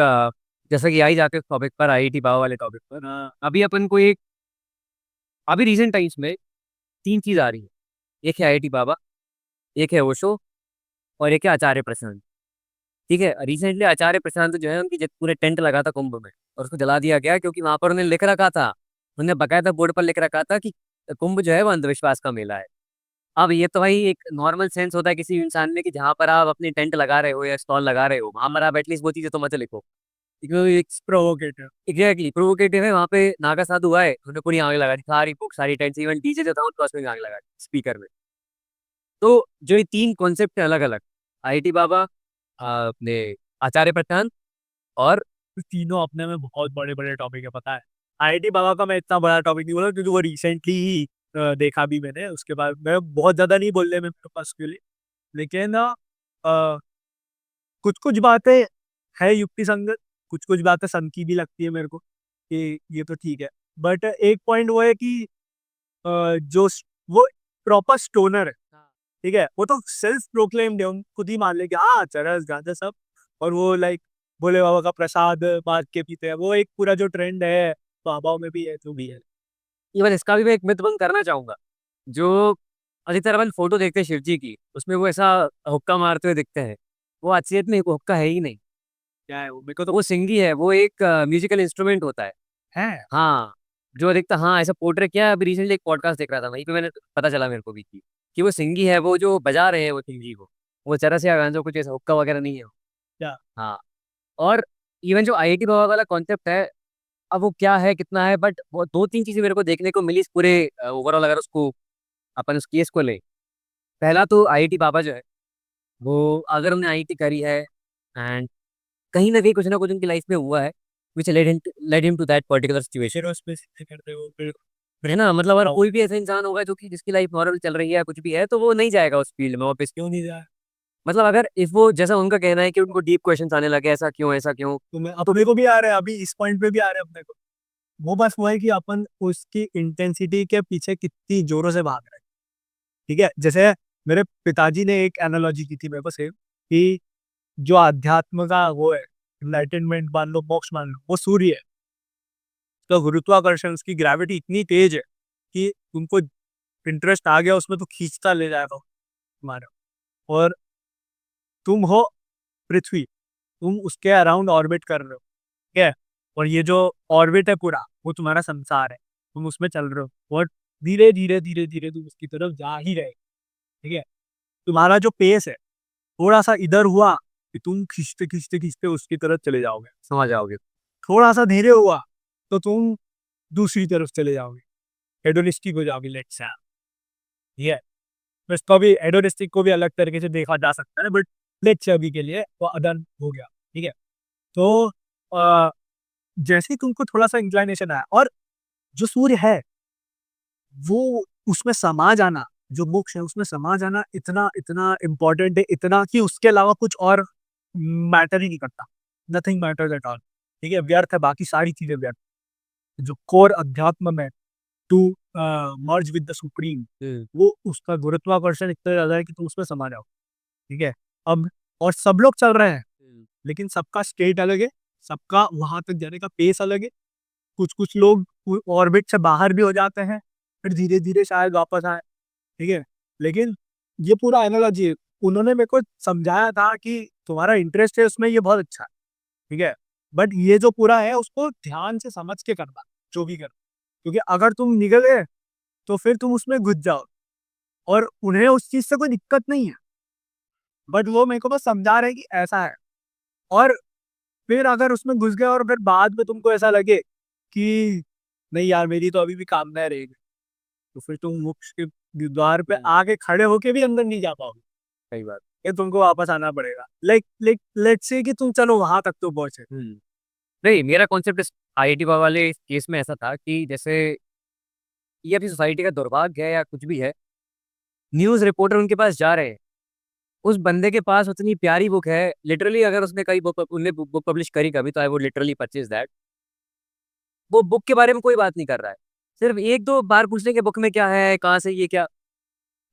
Speaker 1: जैसा कि आई जाके टॉपिक पर, आईआईटी बाबा वाले टॉपिक पर, अभी अपन को एक, अभी रिसेंट टाइम्स में तीन चीज आ रही है। एक है आईआईटी बाबा, एक है ओशो, और एक है आचार्य प्रशांत। ठीक है, रिसेंटली आचार्य प्रशांत जो है उनकी पूरे टेंट लगा था कुंभ में, और उसको जला दिया गया, क्योंकि वहां पर उन्हें लिख रखा था, उन्हें बकायदा बोर्ड पर लिख रखा था कि कुंभ जो है वो अंधविश्वास का मेला है। अब ये तो भाई एक नॉर्मल सेंस होता है किसी इंसान में कि जहां पर आप अपनी टेंट लगा रहे हो या स्टॉल लगा रहे हो, वहां पर आप एटलीस्ट वो चीजें तो मत लिखो।
Speaker 2: प्रोवोकेटिव।
Speaker 1: एग्जैक्टली प्रोवोकेटिव है। वहां पे नागा साधु आए, उन्होंने पूरी आग लगा दी, सारी बुक सारी टेंट, इवन डीजे जो था उनको उसमें आग लगा दी स्पीकर में। तो जो ये तीन कॉन्सेप्ट है अलग अलग, आईआईटी बाबा, अपने आचार्य प्रशांत, और
Speaker 2: तीनों अपने में बहुत बड़े बड़े टॉपिक है, पता है। आईआईटी बाबा का मैं इतना बड़ा टॉपिक नहीं बोला, क्योंकि वो रिसेंटली ही देखा भी मैंने, उसके बाद मैं बहुत ज्यादा नहीं बोलने में मेरे पास के लिए, लेकिन कुछ कुछ बातें है युक्ति संगत, कुछ कुछ बातें सनकी भी लगती है मेरे को कि ये तो ठीक है, बट एक पॉइंट वो है कि जो वो प्रॉपर स्टोनर है, ठीक है, वो तो सेल्फ प्रोक्लेम्ड है, उन खुद ही मान ले कि हाँ चरस गांजा सब, और वो लाइक भोले बाबा का प्रसाद बांट के पीते हैं, वो एक पूरा जो ट्रेंड है बाबाओं में भी है, जो भी है।
Speaker 1: इवन इसका भी मैं एक मिथ भंग करना चाहूंगा। जो अधिकतर अपन फोटो देखते हैं शिव जी की, उसमें वो ऐसा हुक्का मारते हुए दिखते हैं, वो असलियत में एक हुक्का है ही नहीं।
Speaker 2: क्या है वो, मेरे को तो
Speaker 1: वो सिंगी है, वो एक म्यूजिकल इंस्ट्रूमेंट होता है।
Speaker 2: है।
Speaker 1: हाँ, जो अधिकतर, हाँ ऐसा पोर्ट्रे किया है। अभी रिसेंटली एक पॉडकास्ट देख रहा था, वहीं पे मैंने पता चला मेरे को भी कि वो सिंगी है, वो जो बजा रहे हैं वो सिंगी को, वो चरस या गांजो कुछ ऐसा हुक्का वगैरह नहीं है वो।
Speaker 2: क्या।
Speaker 1: हाँ। और इवन जो आईआईटी बाबा वाला कॉन्सेप्ट है, अब वो क्या है कितना है, बट वो दो तीन चीजें मेरे को देखने को मिली इस पूरे ओवरऑल, अगर उसको अपन उस केस को ले। पहला तो आईआईटी बाबा जो है, वो अगर उन्होंने आईआईटी करी है, एंड कहीं ना कुछ उनकी लाइफ में हुआ है which led him to that particular situation,
Speaker 2: फिर उस पे सीधे करते हो फिर।
Speaker 1: है ना। मतलब अगर
Speaker 2: बताओ,
Speaker 1: कोई भी ऐसा इंसान होगा जो कि जिसकी लाइफ नॉर्मल चल रही है कुछ भी है, तो वो नहीं जाएगा उस फील्ड में वापस।
Speaker 2: क्यों नहीं जाए।
Speaker 1: मतलब अगर इफ वो, जैसा उनका कहना है कि उनको डीप क्वेश्चंस आने लगे, ऐसा क्यों ऐसा क्यों।
Speaker 2: तुम्हें अपने को भी आ रहे हैं, अभी इस पॉइंट पे भी आ रहे हैं अपने को। वो बस वो है कि अपन उसकी इंटेंसिटी के पीछे कितनी जोरों से भाग रहे हैं, ठीक है। जैसे मेरे पिताजी ने एक एनालॉजी की थी मेरे को सेम, कि जो अध्यात्म का वो है, एनलाइटनमेंट मान लो, मोक्ष मान लो, वो सूर्य है। तो गुरुत्वाकर्षण, उसकी ग्रेविटी इतनी तेज है कि तुमको इंटरेस्ट आ गया उसमें तो खींचता ले जाएगा तुम्हारा। और तुम हो पृथ्वी, तुम उसके अराउंड ऑर्बिट कर रहे हो, ठीक है। और ये जो ऑर्बिट है पूरा, वो तुम्हारा संसार है, तुम उसमें चल रहे हो, और धीरे धीरे धीरे धीरे तुम उसकी तरफ जा ही रहे, ठीक है। तुम्हारा जो पेस है, थोड़ा सा इधर हुआ कि तुम खींचते खींचते खींचते उसकी तरफ चले जाओगे,
Speaker 1: समझ आओगे।
Speaker 2: थोड़ा सा धीरे हुआ तो तुम दूसरी तरफ चले जाओगे, हेडोनिस्टिक हो जाओगे, लेट्स से, ठीक है। तो इसको भी, हेडोनिस्टिक को भी अलग तरीके से देखा जा सकता है, बट लेट्स से अभी के लिए वो अदर हो गया, ठीक है। तो अ, जैसे ही तुमको थोड़ा सा इंक्लाइनेशन आया, और जो सूर्य है वो, उसमें समा जाना, जो मोक्ष है उसमें समा जाना इतना इतना इम्पोर्टेंट है, इतना कि उसके अलावा कुछ और मैटर ही नहीं करता। नथिंग मैटर्स एट ऑल, ठीक है। व्यर्थ है, बाकी सारी चीजें व्यर्थ। जो कोर अध्यात्म में to merge with the supreme, वो उसका गुरुत्वाकर्षण इतना ज्यादा है कि तुम उसमें समा जाओ, ठीक है। अब और सब लोग चल रहे हैं, लेकिन सबका स्टेट अलग है, सबका वहां तक जाने का पेस अलग है। कुछ कुछ लोग ऑर्बिट से बाहर भी हो जाते हैं, फिर धीरे धीरे शायद वापस आए, ठीक है। लेकिन ये पूरा एनालॉजी है, उन्होंने मेरे को समझाया था कि तुम्हारा इंटरेस्ट है उसमें, ये बहुत अच्छा है, ठीक है। बट ये जो पूरा है उसको ध्यान से समझ के करना, जो भी करना, क्योंकि अगर तुम निकल गए तो फिर तुम उसमें घुस जाओ, और उन्हें उस चीज से कोई दिक्कत नहीं है, बट वो मेरे को बस समझा रहे हैं कि ऐसा है। और फिर अगर उसमें घुस गए और फिर बाद में तुमको ऐसा लगे कि नहीं यार मेरी तो अभी भी कामना रहेगी, तो फिर तुम मोक्ष के द्वार पे आके खड़े होके भी अंदर नहीं जा पाओगे।
Speaker 1: सही बात।
Speaker 2: ये तुमको वापस आना पड़ेगा। लाइक लाइक लेट्स से कि तुम चलो वहां तक तो पहुंचे।
Speaker 1: नहीं, मेरा कॉन्सेप्ट इस आईआईटी वाले केस में ऐसा था कि जैसे ये अभी सोसाइटी का दुर्भाग्य है या कुछ भी है, न्यूज़ रिपोर्टर उनके पास जा रहे हैं, उस बंदे के पास उतनी प्यारी बुक है, लिटरली अगर उसने कई बुक उनने बुक पब्लिश करी कभी तो I would literally purchase that. वो बुक के बारे में कोई बात नहीं कर रहा है, सिर्फ एक दो बार पूछने के बुक में क्या है, कहाँ से ये क्या,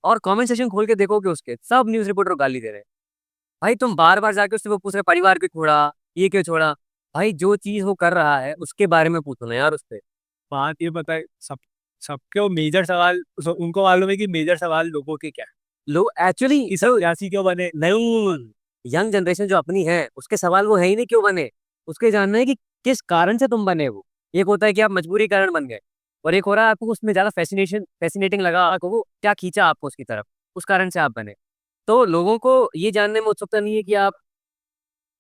Speaker 1: और कमेंट सेक्शन खोल के देखोगे उसके सब न्यूज़ रिपोर्टर गाली दे रहे हैं। भाई तुम बार बार जाके उससे वो पूछ रहे परिवार क्यों छोड़ा, ये क्यों छोड़ा। भाई जो चीज वो कर रहा है उसके बारे में पूछो ना यार उससे।
Speaker 2: बात ये पता है, सबके वो मेजर सवाल, उनको मालूम है कि मेजर सवाल लोगों के क्या है,
Speaker 1: लोग एक्चुअली
Speaker 2: कि सन्यासी क्यों बने।
Speaker 1: नहीं, यंग जनरेशन जो अपनी है उसके सवाल वो है ही नहीं क्यों बने, उसके जानना है कि किस कारण से तुम बने। वो एक होता है कि आप मजबूरी कारण बन गए, और एक हो रहा है आपको उसमें ज्यादा फैसिनेटिंग लगा, आपको वो क्या खींचा आपको उसकी तरफ, उस कारण से आप बने। तो लोगों को ये जानने में उत्सुकता नहीं है कि आप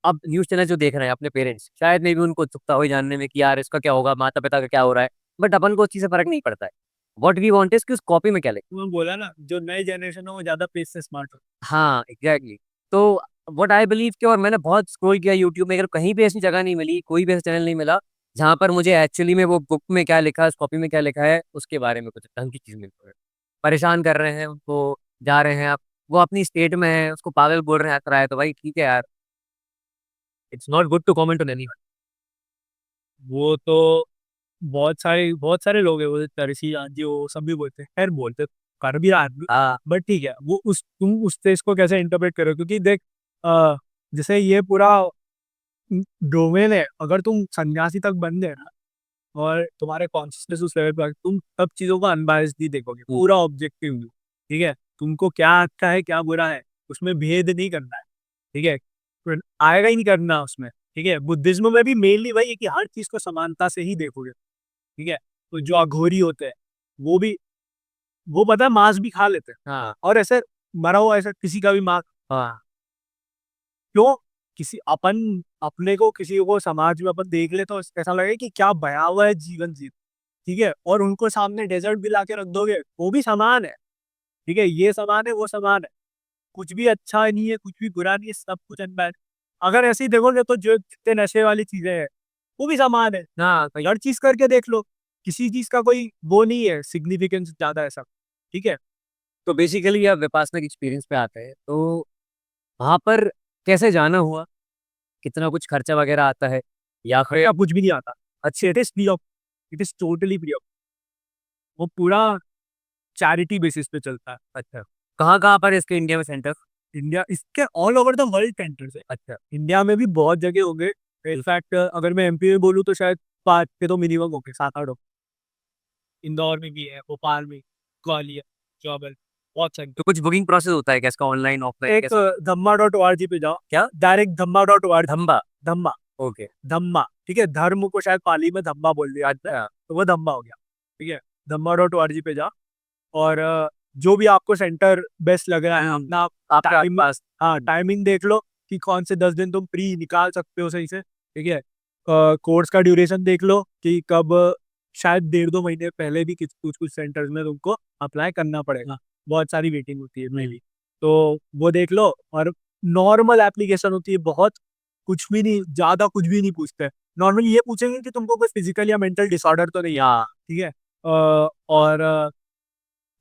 Speaker 1: अब न्यूज चैनल जो देख रहे हैं अपने पेरेंट्स, शायद में भी उनको उत्सुकता हो जानने में कि यार इसका क्या होगा, माता पिता का क्या हो रहा है, बट अपन को उस चीज से फर्क नहीं पड़ता है। व्हाट वी वांट इज कि उस कॉपी में क्या लिखा।
Speaker 2: मैं बोला ना, जो नई जनरेशन है वो ज्यादा पेस से स्मार्ट हो।
Speaker 1: हाँ एग्जैक्टली। तो व्हाट आई बिलीव कि, और मैंने बहुत स्क्रॉल किया यूट्यूब में, अगर कहीं भी ऐसी जगह नहीं मिली, कोई भी ऐसा चैनल नहीं मिला जहाँ पर मुझे एक्चुअली में वो बुक में क्या लिखा है, उस कॉपी में क्या लिखा है उसके बारे में कुछ ढंग की चीज मिल रही है। परेशान कर रहे हैं उनको, जा रहे हैं आप, वो अपनी स्टेट में है उसको पागल बोल रहे हैं, तो भाई ठीक है यार, it's not good to comment on anyone.
Speaker 2: वो तो बहुत सारे लोग हैं, वो तरसी आंधी वो सब भी बोलते हैं, खैर बोलते कर भी रहा आदमी।
Speaker 1: हाँ
Speaker 2: बट ठीक है, वो उस तुम उस चीज को कैसे इंटरप्रेट करो, क्योंकि देख जैसे ये पूरा डोमेन है, अगर तुम सन्यासी तक बन गए ना और तुम्हारे कॉन्शियसनेस उस लेवल पर, तुम सब चीजों को अनबायस्डली देखोगे, पूरा ऑब्जेक्टिव व्यू, ठीक है। तुमको क्या अच्छा है क्या बुरा है उसमें भेद नहीं करना है, ठीक है, फिर आएगा ही नहीं करना उसमें, ठीक है। बुद्धिज्म में भी मेनली वही है कि हर चीज को समानता से ही देखोगे, ठीक है। तो जो अघोरी होते हैं वो भी, वो पता है मांस भी खा लेते हैं,
Speaker 1: हाँ
Speaker 2: और ऐसे मरा हुआ ऐसा किसी का भी मांस,
Speaker 1: हाँ।
Speaker 2: क्यों, किसी अपन अपने को किसी को समाज में अपन देख ले तो ऐसा लगे कि क्या भयावह है जीवन जीत, ठीक है। और उनको सामने डेजर्ट भी ला के रख दोगे वो भी समान है, ठीक है, ये समान है वो समान है, कुछ भी अच्छा नहीं है कुछ भी बुरा नहीं है, सब कुछ अनबैड। अगर ऐसे ही देखोगे तो जो जितने नशे वाली चीजें हैं वो भी समान है,
Speaker 1: हाँ
Speaker 2: हर चीज करके देख लो, किसी चीज का कोई वो नहीं है सिग्निफिकेंस ज्यादा है सब, ठीक है।
Speaker 1: तो बेसिकली आप विपासना के एक्सपीरियंस पे आते हैं, तो वहां पर कैसे जाना हुआ, कितना कुछ खर्चा वगैरह आता है, या फिर
Speaker 2: अब कुछ भी नहीं आता, अच्छे it is free of, it is totally free of, वो पूरा चैरिटी बेसिस पे चलता है।
Speaker 1: अच्छा, कहाँ कहाँ पर इसके इंडिया में सेंटर।
Speaker 2: इंडिया इसके all over the world centres है,
Speaker 1: अच्छा।
Speaker 2: इंडिया में भी बहुत जगह हो गए। इनफैक्ट अगर मैं एमपी में बोलूँ तो शायद 5 के तो मिनिमम हो गए, 7-8 हो गए। इंदौर में भी है, भोपाल में, ग्वालियर, चौबल, बहुत सारे।
Speaker 1: तो कुछ बुकिंग प्रोसेस होता है क्या इसका, ऑनलाइन ऑफलाइन
Speaker 2: एक
Speaker 1: कैसे।
Speaker 2: धम्मा.org पे जाओ,
Speaker 1: क्या।
Speaker 2: डायरेक्ट धम्मा.org,
Speaker 1: धम्बा।
Speaker 2: धम्मा,
Speaker 1: ओके।
Speaker 2: धम्मा, ठीक है, धर्म को शायद पाली में धम्मा बोल दिया जाता है,
Speaker 1: अच्छा।
Speaker 2: तो वो धम्मा हो गया, ठीक है। धम्मा.org पे जाओ, और जो भी आपको सेंटर बेस्ट लग रहा है अपना
Speaker 1: आपके
Speaker 2: टाइम,
Speaker 1: आसपास।
Speaker 2: हाँ टाइमिंग देख लो कि कौन से 10 दिन तुम फ्री निकाल सकते हो सही से, ठीक है। कोर्स का ड्यूरेशन देख लो कि कब, शायद 1.5-2 महीने पहले भी कुछ कुछ सेंटर्स में तुमको अप्लाई करना पड़ेगा, बहुत सारी वेटिंग होती है मे भी, तो वो देख लो। और नॉर्मल एप्लीकेशन होती है बहुत, कुछ भी नहीं ज्यादा, कुछ भी नहीं पूछते, नॉर्मली ये पूछेंगे कि तुमको कोई फिजिकल या मेंटल डिसऑर्डर तो नहीं है,
Speaker 1: हाँ।
Speaker 2: ठीक है। और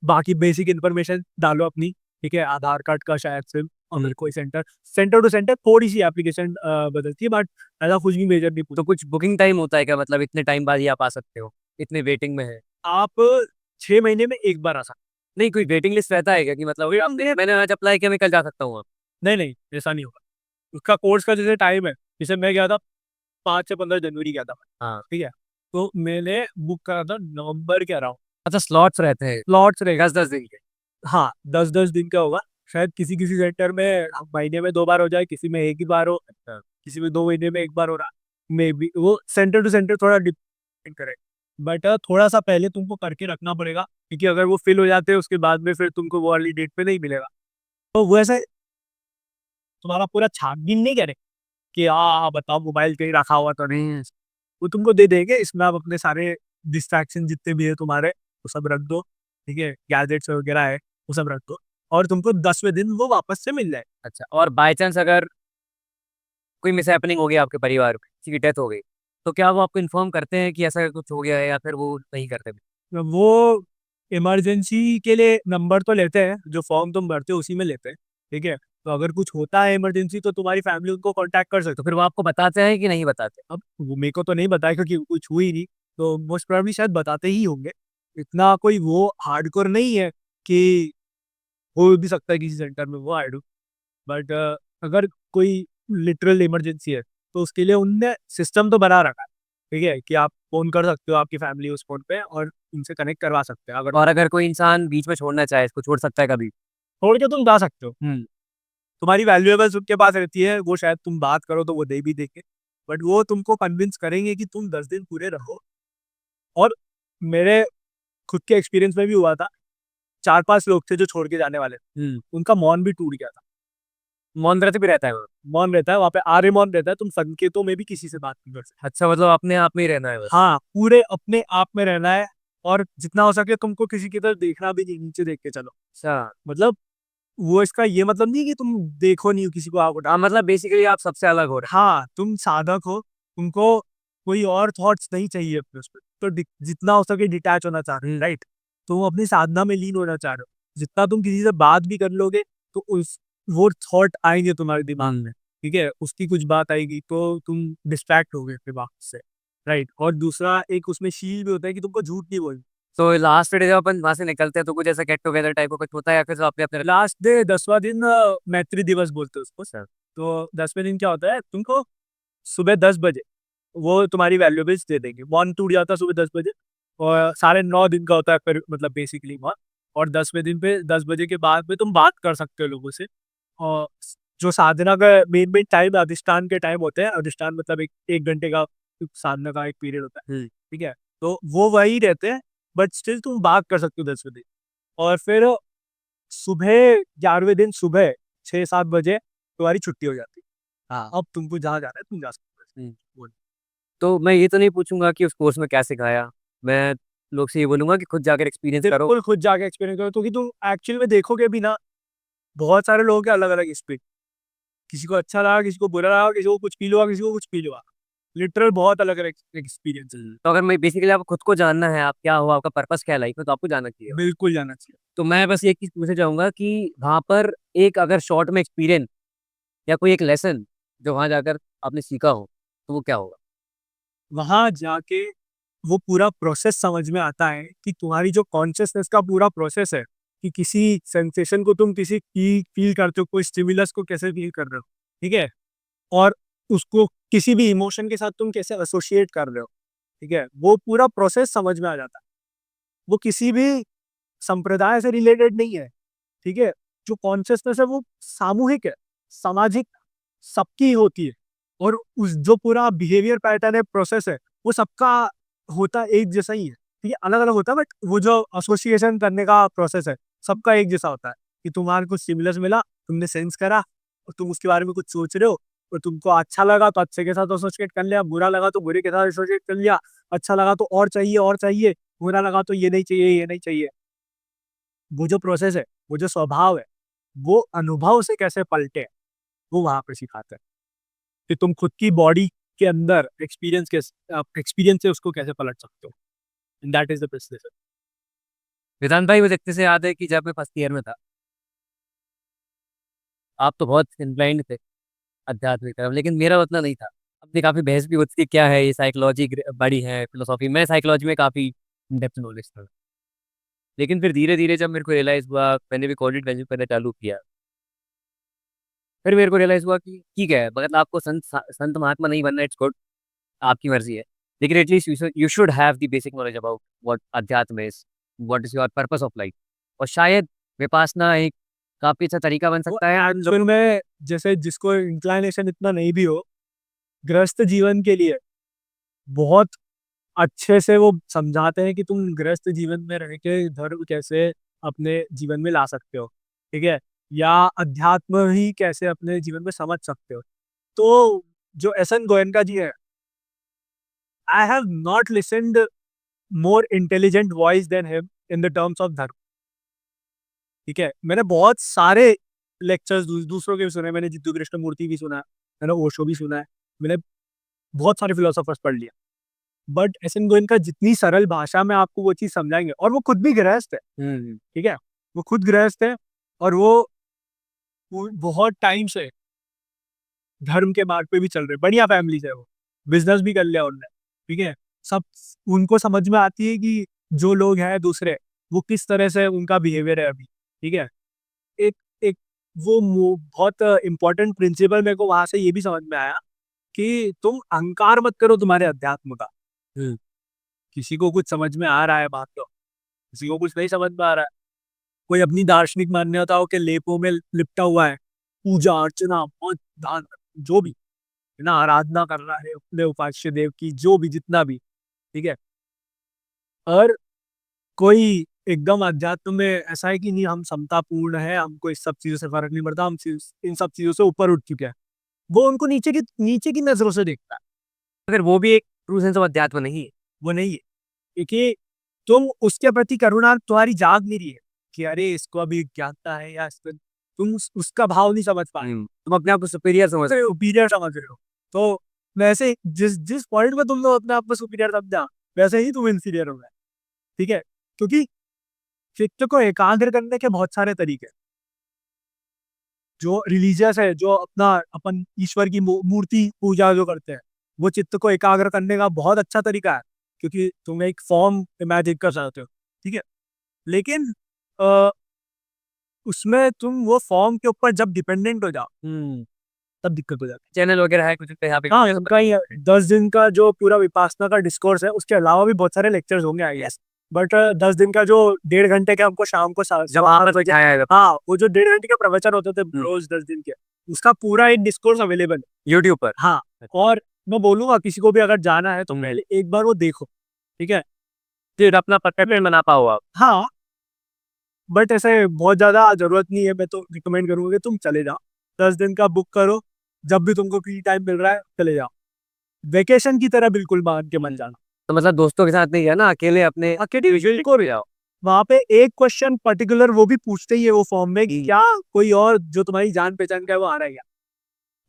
Speaker 2: बाकी बेसिक इन्फॉर्मेशन डालो अपनी, ठीक है, आधार कार्ड का शायद से, अगर कोई सेंटर, सेंटर टू सेंटर थोड़ी सी एप्लीकेशन बदलती है, बट ऐसा कुछ भी मेजर नहीं
Speaker 1: तो
Speaker 2: पूछता।
Speaker 1: कुछ बुकिंग टाइम होता है क्या, मतलब इतने टाइम बाद ही आप आ सकते हो, इतने वेटिंग में है।
Speaker 2: आप 6 महीने में एक बार आ सकते
Speaker 1: नहीं, कोई वेटिंग लिस्ट रहता है क्या कि मतलब मैंने आज अप्लाई किया मैं कल जा सकता हूँ।
Speaker 2: नहीं ऐसा नहीं होगा। उसका कोर्स का जैसे टाइम है, जैसे मैं गया था 5 से 15 जनवरी गया था मैं,
Speaker 1: हाँ।
Speaker 2: ठीक है। तो मैंने बुक करा था नवंबर के अराउंड।
Speaker 1: अच्छा, स्लॉट्स रहते हैं
Speaker 2: स्लॉट्स रहेगा।
Speaker 1: 10-10 दिन के।
Speaker 2: हाँ, 10-10 दिन का होगा। शायद किसी किसी सेंटर में महीने में 2 बार हो जाए, किसी में एक ही बार हो,
Speaker 1: अच्छा।
Speaker 2: किसी में 2 महीने में एक बार हो रहा। मे बी वो सेंटर टू सेंटर थोड़ा डिपेंड करे, बट थोड़ा सा पहले तुमको करके रखना पड़ेगा, क्योंकि अगर वो फिल हो जाते हैं उसके बाद में फिर तुमको वो वाली डेट पे नहीं मिलेगा। तो वो ऐसे तुम्हारा पूरा छानबीन नहीं करे कि बताओ मोबाइल कहीं रखा हुआ तो नहीं है। वो तुमको दे देंगे, इसमें आप अपने सारे डिस्ट्रैक्शन जितने भी है तुम्हारे वो सब रख दो, ठीक है, गैजेट्स वगैरह है वो सब रख दो, और तुमको 10वें दिन वो वापस से मिल जाए।
Speaker 1: अच्छा, और बाय चांस अगर कोई मिसहैपनिंग हो गया आपके परिवार में, किसी की डेथ हो गई, तो क्या वो आपको इन्फॉर्म करते हैं कि ऐसा कुछ हो गया है, या फिर वो नहीं करते?
Speaker 2: वो इमरजेंसी के लिए नंबर तो लेते हैं, जो फॉर्म तुम भरते हो उसी में लेते हैं, ठीक है। तो अगर कुछ होता है इमरजेंसी तो तुम्हारी फैमिली उनको कांटेक्ट कर सकते
Speaker 1: तो
Speaker 2: हो।
Speaker 1: फिर वो आपको बताते हैं कि नहीं बताते?
Speaker 2: अब वो मेरे को तो नहीं बताया क्योंकि कुछ हुई नहीं, तो मोस्ट प्रोबेबली शायद बताते ही होंगे। इतना कोई वो हार्डकोर नहीं है कि हो भी सकता है किसी सेंटर में वो आई डू, बट अगर कोई लिटरल इमरजेंसी है तो उसके लिए उनने सिस्टम तो बना रखा है, ठीक है, कि आप फोन कर सकते हो आपकी फैमिली उस फोन पे और उनसे कनेक्ट करवा सकते हैं। अगर
Speaker 1: और अगर कोई इंसान बीच में छोड़ना चाहे, इसको छोड़ सकता है कभी?
Speaker 2: छोड़ के तुम जा सकते हो,
Speaker 1: हम्म।
Speaker 2: तुम्हारी वैल्यूएबल्स उनके पास रहती है, वो शायद तुम बात करो तो वो दे भी देंगे, बट वो तुमको कन्विंस करेंगे कि तुम 10 दिन पूरे रहो। और मेरे खुद के एक्सपीरियंस में भी हुआ था, 4-5 लोग थे जो छोड़ के जाने वाले थे,
Speaker 1: हम्म।
Speaker 2: उनका मौन भी टूट गया था।
Speaker 1: मौन व्रत भी रहता है वो?
Speaker 2: मौन रहता है वहाँ पे, आर्य मौन रहता है, तुम संकेतों में भी किसी से बात नहीं कर सकते।
Speaker 1: अच्छा, मतलब अपने आप में ही रहना है बस?
Speaker 2: हाँ, पूरे अपने आप में रहना है, और जितना हो सके तुमको किसी की तरफ देखना भी नहीं, नीचे देख के चलो।
Speaker 1: अच्छा।
Speaker 2: मतलब वो इसका ये मतलब नहीं कि तुम देखो नहीं किसी को आग उठा।
Speaker 1: हाँ, मतलब बेसिकली आप सबसे अलग हो रहे
Speaker 2: हाँ, तुम साधक हो, तुमको कोई और थॉट्स नहीं चाहिए अपने उस पे, तो जितना हो सके डिटैच होना चाह रहे हो, राइट। तो वो अपनी साधना में लीन होना चाह रहे हो, जितना तुम किसी से बात भी कर लोगे तो उस वो थॉट आएंगे तुम्हारे
Speaker 1: हो।
Speaker 2: दिमाग में, ठीक है, उसकी कुछ बात आएगी तो तुम डिस्ट्रैक्ट हो गए फिर बात से, राइट। और दूसरा एक उसमें शील भी होता है कि तुमको झूठ नहीं बोलना।
Speaker 1: तो लास्ट डे जब अपन वहां से निकलते हैं तो कुछ ऐसा गेट टुगेदर टाइप का कुछ होता है, या फिर सब अपने अपने?
Speaker 2: लास्ट डे 10वां दिन मैत्री दिवस बोलते हैं उसको।
Speaker 1: सर।
Speaker 2: तो 10वें दिन क्या होता है, तुमको सुबह 10 बजे वो तुम्हारी वैल्यूएबल्स दे देंगे। मॉर्न टूट जाता है सुबह 10 बजे, और साढ़े 9 दिन का होता है फिर, मतलब बेसिकली मॉर्न। और 10वें दिन पे 10 बजे के बाद में तुम बात कर सकते हो लोगों से। और जो साधना का मेन मेन टाइम अधिष्ठान के टाइम होते हैं, अधिष्ठान मतलब एक घंटे का साधना का एक पीरियड होता है,
Speaker 1: हम्म।
Speaker 2: ठीक है। तो वो वही रहते हैं, बट स्टिल तुम बात कर सकते हो 10वें दिन। और फिर सुबह 11वें दिन सुबह 6-7 बजे तुम्हारी छुट्टी हो जाती है। हाँ, अब तुमको जहाँ जाना है तुम जा सकते
Speaker 1: हम्म।
Speaker 2: हो।
Speaker 1: तो मैं ये तो नहीं पूछूंगा कि उस कोर्स में क्या सिखाया, मैं लोग से ये बोलूंगा कि खुद जाकर एक्सपीरियंस करो।
Speaker 2: बिल्कुल खुद जाके एक्सपीरियंस करो, क्योंकि तुम एक्चुअल में देखोगे भी ना, बहुत सारे लोगों के अलग अलग एक्सपीरियंस, किसी को अच्छा लगा, किसी को बुरा लगा, किसी को कुछ फील हुआ, किसी को कुछ फील हुआ। लिटरल बहुत अलग अलग एक्सपीरियंस है।
Speaker 1: तो अगर मैं बेसिकली आपको खुद को जानना है, आप क्या हो, आपका पर्पस क्या है लाइफ में, तो आपको जानना चाहिए।
Speaker 2: बिल्कुल जाना चाहिए।
Speaker 1: तो मैं बस एक चीज पूछना चाहूंगा कि वहां पर एक अगर शॉर्ट में एक्सपीरियंस या कोई एक लेसन जो वहां जाकर आपने सीखा हो, तो वो क्या होगा?
Speaker 2: वहां जाके वो पूरा प्रोसेस समझ में आता है कि तुम्हारी जो कॉन्शियसनेस का पूरा प्रोसेस है, कि किसी सेंसेशन को तुम किसी फील करते हो, कोई स्टिमुलस को कैसे फील कर रहे हो, ठीक है, और उसको किसी भी इमोशन के साथ तुम कैसे एसोसिएट कर रहे हो, ठीक है, वो पूरा प्रोसेस समझ में आ जाता है। वो किसी भी संप्रदाय से रिलेटेड नहीं है, ठीक है। जो कॉन्शियसनेस है वो सामूहिक है, सामाजिक, सबकी होती है। और उस जो पूरा बिहेवियर पैटर्न है, प्रोसेस है, वो सबका होता एक जैसा ही है, ठीक है, अलग अलग होता है, बट वो जो एसोसिएशन करने का प्रोसेस है सबका एक जैसा होता है। कि तुम्हारे कुछ सिमिलर मिला, तुमने सेंस करा, और तुम उसके बारे में कुछ सोच रहे हो, और तुमको अच्छा लगा तो अच्छे के साथ एसोसिएट कर लिया, बुरा लगा तो बुरे के साथ एसोसिएट कर लिया, अच्छा लगा तो और चाहिए और चाहिए, बुरा लगा तो ये नहीं चाहिए ये नहीं चाहिए। वो जो प्रोसेस है, वो जो स्वभाव है, वो अनुभव से कैसे पलटे, वो वहां पे सिखाते हैं कि तुम खुद की बॉडी के अंदर एक्सपीरियंस से उसको कैसे पलट सकते हो। That is the business.
Speaker 1: Vedant भाई, वो देखते से याद है कि जब मैं फर्स्ट ईयर में था, आप तो बहुत इंक्लाइंड थे आध्यात्मिक तरफ, लेकिन मेरा उतना नहीं था। अपनी काफी बहस भी होती थी क्या है ये, साइकोलॉजी बड़ी है, फिलोसॉफी, मैं साइकोलॉजी में काफी डेप्थ नॉलेज था। लेकिन फिर धीरे धीरे जब मेरे को रियलाइज हुआ, मैंने भी क्वालिटी वैल्यू करना चालू किया, फिर मेरे को रियलाइज हुआ कि ठीक है, मतलब आपको संत महात्मा नहीं बनना, इट्स गुड, आपकी मर्जी है, लेकिन at least you should have the basic knowledge about what अध्यात्म is, what is your purpose of life. और शायद विपासना एक काफी अच्छा तरीका बन
Speaker 2: वो
Speaker 1: सकता है
Speaker 2: एक्चुअल में जैसे जिसको इंक्लाइनेशन इतना नहीं भी हो, गृहस्थ जीवन के लिए बहुत अच्छे से वो समझाते हैं कि तुम गृहस्थ जीवन में रह के धर्म कैसे अपने जीवन में ला सकते हो, ठीक है, या अध्यात्म ही कैसे अपने जीवन में समझ सकते हो। तो जो एस एन गोयनका जी है, I have not listened more intelligent voice than him in the terms of धर्म, ठीक है। मैंने बहुत सारे लेक्चर्स दूसरों के भी सुने, मैंने जितू कृष्णमूर्ति भी सुना है, मैंने ओशो भी सुना है, मैंने बहुत सारे फिलोसोफर्स पढ़ लिया, बट एस एन गोयनका जितनी सरल भाषा में आपको वो चीज समझाएंगे, और वो खुद भी गृहस्थ है, ठीक है, वो खुद गृहस्थ है, और वो बहुत टाइम से धर्म के मार्ग पे भी चल रहे, बढ़िया फैमिली से, वो बिजनेस भी कर लिया उनने, ठीक है। सब उनको समझ में आती है कि जो लोग हैं दूसरे, वो किस तरह से उनका बिहेवियर है अभी, ठीक है। एक एक बहुत इंपॉर्टेंट प्रिंसिपल मेरे को वहां से ये भी समझ में आया कि तुम अहंकार मत करो तुम्हारे अध्यात्म का। किसी को कुछ समझ में आ रहा है बात, तो किसी को कुछ नहीं समझ में आ रहा है, कोई अपनी दार्शनिक मान्यताओं के लेपों में लिपटा हुआ है, पूजा अर्चना मौज दान जो भी है ना, आराधना कर रहा है अपने उपास्य देव की, जो भी जितना भी, ठीक है। और कोई एकदम अध्यात्म में ऐसा है कि नहीं हम समतापूर्ण है, हमको इस सब चीजों से फर्क नहीं पड़ता, इन सब चीजों से ऊपर उठ चुके हैं, वो उनको नीचे की नजरों से देखता है।
Speaker 1: अगर वो भी एक ट्रू सेंस ऑफ अध्यात्म नहीं है।
Speaker 2: वो नहीं है, क्योंकि तुम उसके प्रति करुणा तुम्हारी जाग नहीं रही है कि अरे इसको अभी ज्ञानता है, या तुम उसका भाव नहीं समझ पा रहे हो,
Speaker 1: तुम अपने आप को सुपीरियर समझ
Speaker 2: तो सुपीरियर समझ रहे हो। तो वैसे जिस जिस पॉइंट में तुम लोग अपने आप को सुपीरियर समझा, वैसे ही तुम इंफीरियर हो गए, ठीक है। क्योंकि चित्त को एकाग्र करने के बहुत सारे तरीके हैं। जो रिलीजियस है, जो अपना अपन ईश्वर की मूर्ति पूजा जो करते हैं, वो चित्त को एकाग्र करने का बहुत अच्छा तरीका है, क्योंकि तुम एक फॉर्म इमेजिन कर सकते हो, ठीक है। लेकिन अ, उसमें तुम वो फॉर्म के ऊपर जब डिपेंडेंट हो जाओ, तब दिक्कत हो जाती
Speaker 1: चैनल वगैरह है कुछ पे यहाँ पे।
Speaker 2: है। हाँ, उनका ही 10 दिन का जो पूरा विपासना का डिस्कोर्स है, उसके अलावा भी बहुत सारे लेक्चर्स होंगे आई गेस, बट 10 दिन का जो 1.5 घंटे के हमको शाम को
Speaker 1: जब आप कोई आया
Speaker 2: हाँ, वो जो 1.5 घंटे के प्रवचन होते थे रोज 10 दिन के, उसका पूरा एक डिस्कोर्स अवेलेबल है
Speaker 1: यूट्यूब पर।
Speaker 2: हाँ। और मैं बोलूंगा किसी को भी अगर जाना है तो पहले एक बार वो देखो, ठीक है।
Speaker 1: फिर अपना परफेक्ट बना पाओ आप।
Speaker 2: हाँ, बट ऐसे बहुत ज्यादा जरूरत नहीं है, मैं तो रिकमेंड करूंगा कि तुम चले जाओ, 10 दिन का बुक करो, जब भी तुमको फ्री टाइम मिल रहा है चले जाओ, वेकेशन की तरह बिल्कुल मान के मत जाना।
Speaker 1: तो मतलब दोस्तों के साथ नहीं है ना, अकेले अपने
Speaker 2: अकेले
Speaker 1: विजुअल को भी जाओ।
Speaker 2: वहां पे एक क्वेश्चन पर्टिकुलर वो भी पूछते ही है वो फॉर्म में कि क्या कोई और जो तुम्हारी जान पहचान का है वो आ रहा है क्या,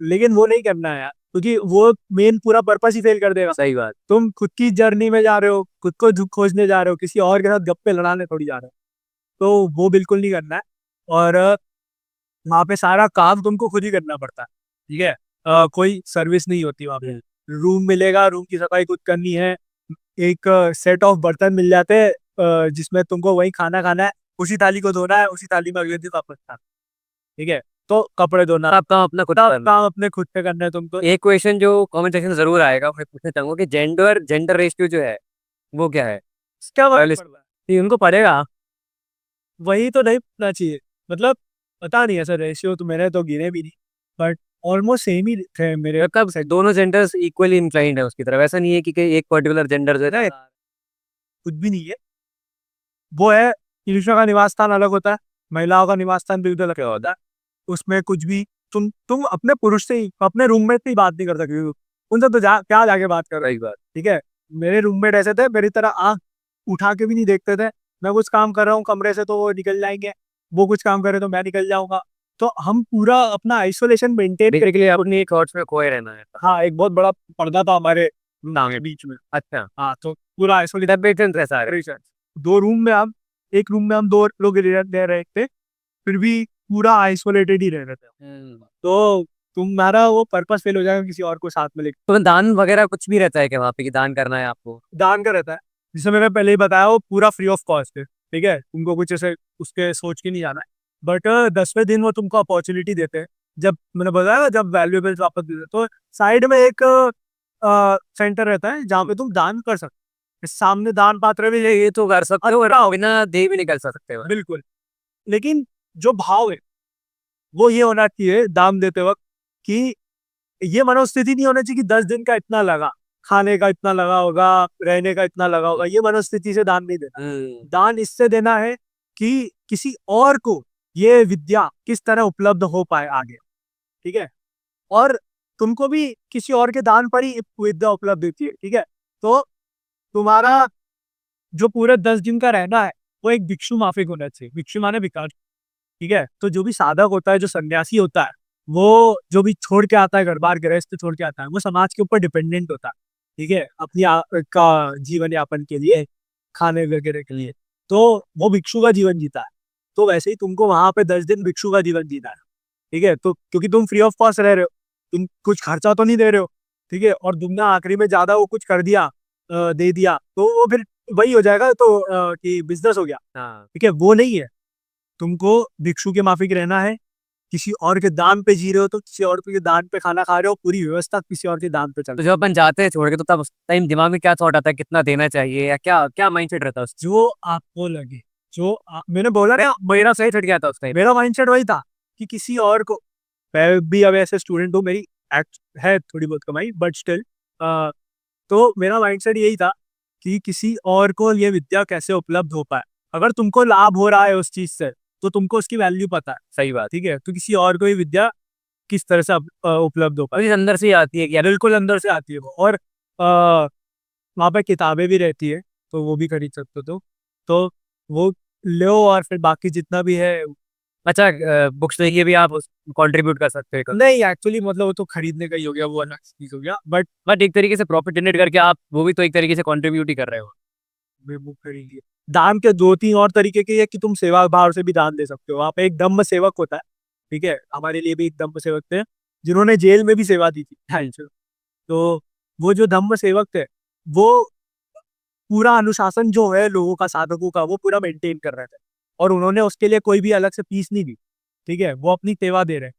Speaker 2: लेकिन वो नहीं करना है यार, क्योंकि वो मेन पूरा पर्पस ही फेल कर देगा।
Speaker 1: सही बात।
Speaker 2: तुम खुद की जर्नी में जा रहे हो, खुद को खोजने जा रहे हो, किसी और के साथ गप्पे लड़ाने थोड़ी जा रहे हो, तो वो बिल्कुल नहीं करना है। और वहाँ पे सारा काम तुमको खुद ही करना पड़ता है, ठीक है। कोई सर्विस नहीं होती वहाँ पे, रूम मिलेगा, रूम की सफाई खुद करनी है, एक सेट ऑफ बर्तन मिल जाते हैं जिसमें तुमको वही खाना खाना है, उसी थाली को धोना है, उसी थाली में अगले दिन वापस खाना, ठीक है। तो कपड़े धोना,
Speaker 1: आप काम अपना खुद
Speaker 2: सब
Speaker 1: करना।
Speaker 2: काम अपने खुद से करना है तुमको।
Speaker 1: एक क्वेश्चन जो कमेंट सेक्शन में जरूर आएगा, मैं पूछना चाहूंगा कि जेंडर रेशियो जो है वो क्या है।
Speaker 2: क्या
Speaker 1: पहले
Speaker 2: पड़ रहा है, ये उनको पड़ेगा, वही तो नहीं पढ़ना चाहिए। मतलब पता नहीं ऐसा रेशियो तो मैंने तो गिने भी नहीं, बट ऑलमोस्ट सेम ही थे मेरे।
Speaker 1: कब दोनों जेंडर्स इक्वली इंक्लाइंड है उसकी तरफ, ऐसा नहीं है कि एक पर्टिकुलर जेंडर जो है।
Speaker 2: कुछ भी नहीं है, वो है पुरुषों का निवास स्थान अलग होता है, महिलाओं का निवास स्थान बिल्कुल अलग होता है। उसमें कुछ भी तुम अपने पुरुष से ही, अपने रूममेट से ही बात नहीं कर सकते हो। उनसे तो क्या जाके बात कर रही बात, ठीक है। मेरे रूममेट ऐसे थे, मेरी तरह आंख उठा के भी नहीं देखते थे। मैं कुछ काम कर रहा हूँ कमरे से तो वो निकल जाएंगे, वो कुछ काम करे तो मैं निकल जाऊंगा। तो हम पूरा अपना आइसोलेशन मेंटेन
Speaker 1: बेसिकली लिए अपनी थॉट्स में खोए रहना है।
Speaker 2: हाँ, एक बहुत बड़ा पर्दा था हमारे नाम के बीच में।
Speaker 1: अच्छा।
Speaker 2: हाँ, तो पूरा आइसोलेशन
Speaker 1: ऐसा है।
Speaker 2: दो रूम में हम, एक रूम में हम दो लोग रह रहे थे, फिर भी पूरा आइसोलेटेड ही रह रहे थे। तो तुम्हारा वो पर्पस फेल हो जाएगा किसी और को साथ में लेकर।
Speaker 1: तो दान वगैरह कुछ भी रहता है क्या वहाँ पे कि दान करना है आपको।
Speaker 2: दान का रहता है, जिसे मैंने पहले ही बताया, वो पूरा फ्री ऑफ कॉस्ट है, ठीक है। तुमको कुछ ऐसे उसके सोच के नहीं जाना है, बट 10वें दिन वो तुमको अपॉर्चुनिटी देते हैं जब मैंने बताया जब वैल्यूएबल्स वापस दे दे, तो साइड में एक सेंटर रहता है जहाँ पे तुम दान कर सकते हो। सामने दान पात्र भी है,
Speaker 1: ये तो कर सकते हो,
Speaker 2: अच्छा,
Speaker 1: बिना दे भी निकल सकते हो।
Speaker 2: बिल्कुल। लेकिन जो भाव है वो ये होना चाहिए दाम देते वक्त कि ये मनोस्थिति नहीं होना चाहिए कि 10 दिन का इतना लगा, खाने का इतना लगा होगा, रहने का इतना लगा होगा, ये मनोस्थिति से दान नहीं देना। दान इससे देना है कि किसी और को ये विद्या किस तरह उपलब्ध हो पाए आगे, ठीक है। और तुमको भी किसी और के दान पर ही विद्या उपलब्ध होती है, ठीक है। तो तुम्हारा जो पूरे 10 दिन का रहना है वो एक भिक्षु माफिक होना चाहिए। भिक्षु माने भिखारी, ठीक है। तो जो भी साधक होता है, जो सन्यासी होता है, वो जो भी छोड़ के आता है, घर बार गृहस्थ छोड़ के आता है, वो समाज के ऊपर डिपेंडेंट होता है, ठीक है, अपनी का जीवन यापन के लिए, खाने वगैरह के लिए। तो वो भिक्षु का जीवन जीता है। तो वैसे ही तुमको वहां पे 10 दिन भिक्षु का जीवन जीना है, ठीक है। तो क्योंकि तुम फ्री ऑफ कॉस्ट रह रहे हो, तुम कुछ खर्चा तो नहीं दे रहे हो, ठीक है। और तुमने आखिरी में ज्यादा वो कुछ कर दिया, दे दिया, तो वो फिर वही हो जाएगा, तो कि बिजनेस हो गया,
Speaker 1: हाँ,
Speaker 2: ठीक है। वो नहीं है, तुमको भिक्षु के माफिक रहना है। किसी और के दाम पे जी रहे हो तो किसी और के दान पे खाना खा रहे हो, पूरी व्यवस्था किसी और के दाम पे चल
Speaker 1: तो
Speaker 2: रही
Speaker 1: जब अपन जाते हैं छोड़ के, तो तब उस टाइम दिमाग में क्या थॉट आता है, कितना देना चाहिए, या क्या क्या माइंडसेट रहता है
Speaker 2: है। जो आपको लगे, मैंने बोला ना,
Speaker 1: मेरा सही छट गया था उस टाइम।
Speaker 2: मेरा माइंडसेट वही था कि किसी और को, मैं भी अब ऐसे स्टूडेंट हूँ, मेरी है थोड़ी बहुत कमाई, बट स्टिल, तो मेरा माइंडसेट यही था कि किसी और को ये विद्या कैसे उपलब्ध हो पाए। अगर तुमको लाभ हो रहा है उस चीज से, तो तुमको उसकी वैल्यू पता है,
Speaker 1: सही बात।
Speaker 2: ठीक है। तो किसी और को ये विद्या किस तरह से उपलब्ध हो पाए,
Speaker 1: मुझे अंदर से ही आती है कि यार,
Speaker 2: बिल्कुल अंदर से आती है वो। और वहाँ पे किताबें भी रहती है, तो वो भी खरीद सकते हो। तो वो लो, और फिर बाकी जितना भी है।
Speaker 1: अच्छा, बुक्स देखिए भी आप कंट्रीब्यूट कर सकते हो।
Speaker 2: नहीं, एक्चुअली मतलब वो तो खरीदने का ही हो गया, वो अलग चीज हो गया,
Speaker 1: बट एक तरीके से प्रॉफिट जनरेट करके आप वो भी तो एक तरीके से कंट्रीब्यूट ही कर रहे हो।
Speaker 2: बुक खरीद लिया। दान के 2-3 और तरीके के है कि तुम सेवा भाव से भी दान दे सकते हो। वहाँ पे एक धम्म सेवक होता है, ठीक है, हमारे लिए भी एक धम्म सेवक थे जिन्होंने जेल में भी सेवा दी थी। हाँ, तो वो जो धम्म सेवक थे, वो पूरा अनुशासन जो है लोगों का, साधकों का, वो पूरा मेंटेन कर रहे थे। और उन्होंने उसके लिए कोई भी अलग से फीस नहीं दी, ठीक है। वो अपनी सेवा दे रहे हैं,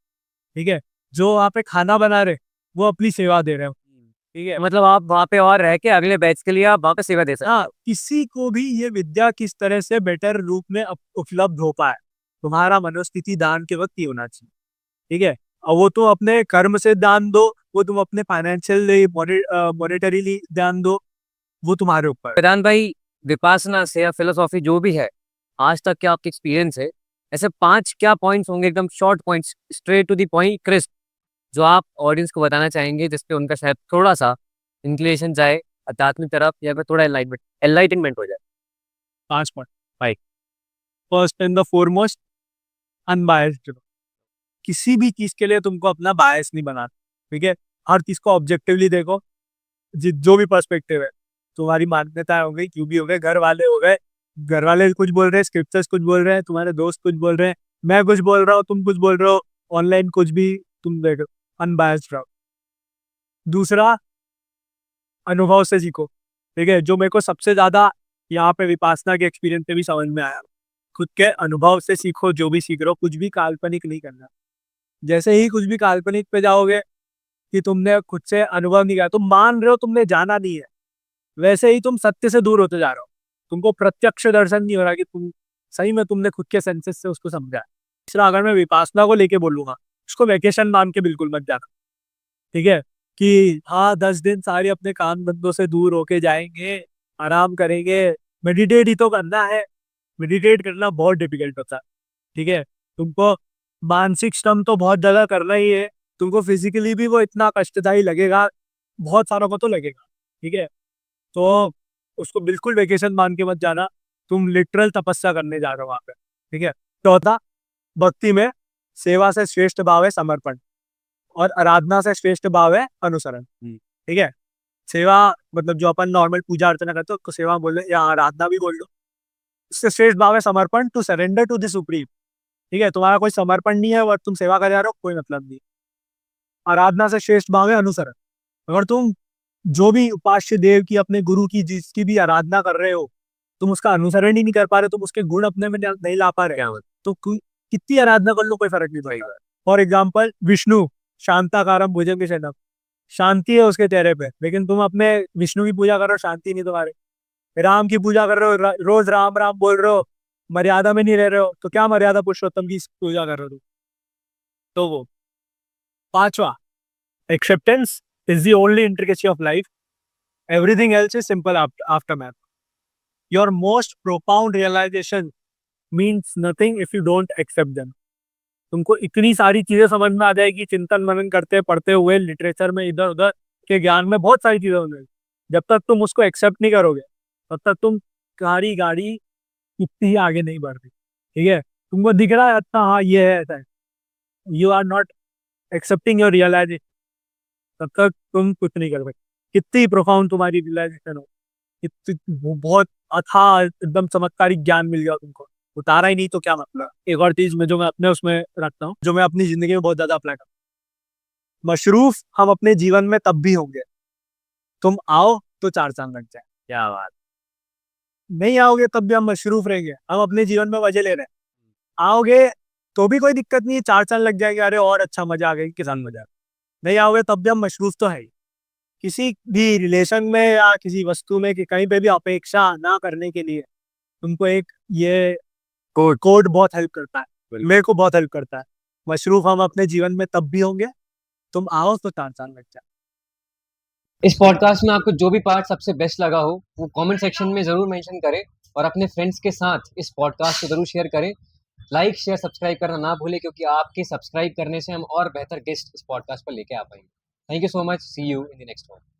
Speaker 2: ठीक है। जो वहाँ पे खाना बना रहे, वो अपनी सेवा दे रहे हैं, ठीक है।
Speaker 1: मतलब आप वहाँ पे और रह के अगले बैच के लिए आप वहाँ पे सेवा दे सकते
Speaker 2: हाँ, किसी को भी ये विद्या किस तरह से बेटर रूप में उपलब्ध हो पाए, तुम्हारा मनोस्थिति दान के वक्त ही होना चाहिए, ठीक है। और वो तुम अपने कर्म से दान दो, वो तुम अपने फाइनेंशियली, मॉनेटरीली दान दो, वो तुम्हारे ऊपर
Speaker 1: हो।
Speaker 2: है।
Speaker 1: वेदांत भाई, विपासना से या फिलोसॉफी जो भी है, आज तक क्या आपके एक्सपीरियंस है, ऐसे 5 क्या पॉइंट्स होंगे, एकदम short points, straight to the point, crisp, जो आप ऑडियंस को बताना चाहेंगे, जिसपे उनका शायद थोड़ा सा इंक्लिनेशन जाए आध्यात्मिक तरफ, या फिर थोड़ा एनलाइटनमेंट हो जाए।
Speaker 2: 5 पॉइंट।
Speaker 1: भाई,
Speaker 2: first and the foremost, unbiased. किसी भी चीज के लिए तुमको अपना बायस नहीं बनाना, ठीक है। हर चीज को ऑब्जेक्टिवली देखो, जो भी पर्सपेक्टिव है। तुम्हारी मान्यताएं हो गई, क्यों भी हो गए, घर वाले हो गए, घर वाले कुछ बोल रहे हैं, स्क्रिप्चर्स कुछ बोल रहे हैं, तुम्हारे दोस्त कुछ बोल रहे हैं, मैं कुछ बोल रहा हूँ, तुम कुछ बोल रहे हो, ऑनलाइन कुछ भी, तुम देखो, अनबायस्ड रहो। दूसरा, अनुभव से सीखो, ठीक है। जो मेरे को सबसे ज्यादा यहाँ पे विपासना के एक्सपीरियंस पे भी समझ में आया, खुद के अनुभव से सीखो। जो भी सीख रहे हो, कुछ भी काल्पनिक नहीं करना। जैसे ही कुछ भी काल्पनिक पे जाओगे कि तुमने खुद से अनुभव नहीं किया, तुम मान रहे हो तुमने जाना नहीं है, वैसे ही तुम सत्य से दूर होते जा रहे हो। तुमको प्रत्यक्ष दर्शन नहीं हो रहा कि तुम सही में तुमने खुद के सेंसेस से उसको समझा है। तीसरा, अगर मैं विपासना को लेके बोलूंगा, उसको वेकेशन मान के बिल्कुल मत जाना, ठीक है। कि हाँ, 10 दिन सारे अपने काम धंधों से दूर होके जाएंगे, आराम करेंगे, मेडिटेट ही तो करना है। मेडिटेट करना बहुत डिफिकल्ट होता है, ठीक है। तुमको मानसिक श्रम तो बहुत ज्यादा करना ही है, तुमको फिजिकली भी वो इतना कष्टदायी लगेगा, बहुत सारों को तो लगेगा, ठीक है। तो उसको बिल्कुल वेकेशन मान के मत जाना, तुम लिटरल तपस्या करने जा रहे हो वहां पे, ठीक है। चौथा, भक्ति में सेवा से श्रेष्ठ भाव है समर्पण, और आराधना से श्रेष्ठ भाव है अनुसरण, ठीक है। सेवा मतलब जो अपन नॉर्मल पूजा अर्चना करते हो उसको सेवा बोल लो, या आराधना भी बोल लो। उससे श्रेष्ठ भाव है समर्पण, to surrender to the supreme, ठीक है। तुम्हारा कोई समर्पण नहीं है और तुम सेवा कर जा रहे हो, कोई मतलब नहीं। आराधना से श्रेष्ठ भाव है अनुसरण। अगर तुम जो भी उपास्य देव की, अपने गुरु की, जिसकी भी आराधना कर रहे हो, तुम उसका अनुसरण ही नहीं कर पा रहे, तुम उसके गुण अपने में नहीं ला पा रहे,
Speaker 1: क्या मतलब?
Speaker 2: तो कितनी आराधना कर लो कोई फर्क नहीं पड़ेगा, फॉर एग्जाम्पल विष्णु शांताकारम भुजंगशयनम, शांति है उसके चेहरे पे, लेकिन तुम अपने विष्णु की पूजा कर रहे हो, शांति नहीं तुम्हारे। राम की पूजा कर रहे हो, रोज राम राम बोल रहे हो, मर्यादा में नहीं रह रहे हो, तो क्या मर्यादा पुरुषोत्तम की पूजा कर रहे हो तुम? तो वो पांचवा, acceptance is the only intricacy of life, everything else is simple after math. Your most profound realization means nothing if you don't accept them. तुमको इतनी सारी चीजें समझ में आ जाएगी चिंतन मनन करते पढ़ते हुए, लिटरेचर में इधर उधर के ज्ञान में बहुत सारी चीजें होंगी, जब तक तुम उसको एक्सेप्ट नहीं करोगे तब तक तुम तुम्हारी गाड़ी इतनी ही आगे नहीं बढ़ती। ठीक है, तुमको दिख रहा है अच्छा हाँ ये है ऐसा है, you are not accepting your realization, तब तक तुम कुछ नहीं कर सकते। कितनी प्रोफाउंड तुम्हारी रियलाइजेशन हो, वो बहुत अथाह एकदम चमत्कारिक ज्ञान मिल गया तुमको, उतारा ही नहीं तो क्या मतलब। एक और चीज में जो मैं अपने उसमें रखता हूँ, जो मैं अपनी जिंदगी में बहुत ज्यादा अप्लाई करता हूँ, मशरूफ हम अपने जीवन में तब भी होंगे, तुम आओ तो चार चांद लग जाए।
Speaker 1: क्या बात।
Speaker 2: नहीं आओगे तब भी हम मशरूफ रहेंगे, हम अपने जीवन में मजे ले रहे हैं। आओगे तो भी कोई दिक्कत नहीं है, चार चांद लग जाएंगे, अरे और अच्छा मजा आ गया, किसान मजा। नहीं आओगे तब भी हम मशरूफ तो है ही। किसी भी रिलेशन में या किसी वस्तु में कि कहीं पे भी अपेक्षा ना करने के लिए तुमको एक ये कोड बहुत हेल्प करता है, मेरे को बहुत हेल्प करता है। मशरूफ हम अपने जीवन में तब भी होंगे, तुम आओ तो चार चांद लग जाए।
Speaker 3: इस पॉडकास्ट में आपको जो भी पार्ट सबसे बेस्ट लगा हो वो कमेंट सेक्शन में ज़रूर मेंशन करें और अपने फ्रेंड्स के साथ इस पॉडकास्ट को ज़रूर शेयर करें। लाइक शेयर सब्सक्राइब करना ना भूलें, क्योंकि आपके सब्सक्राइब करने से हम और बेहतर गेस्ट इस पॉडकास्ट पर लेके आ पाएंगे। Thank you so much, see you in the next one.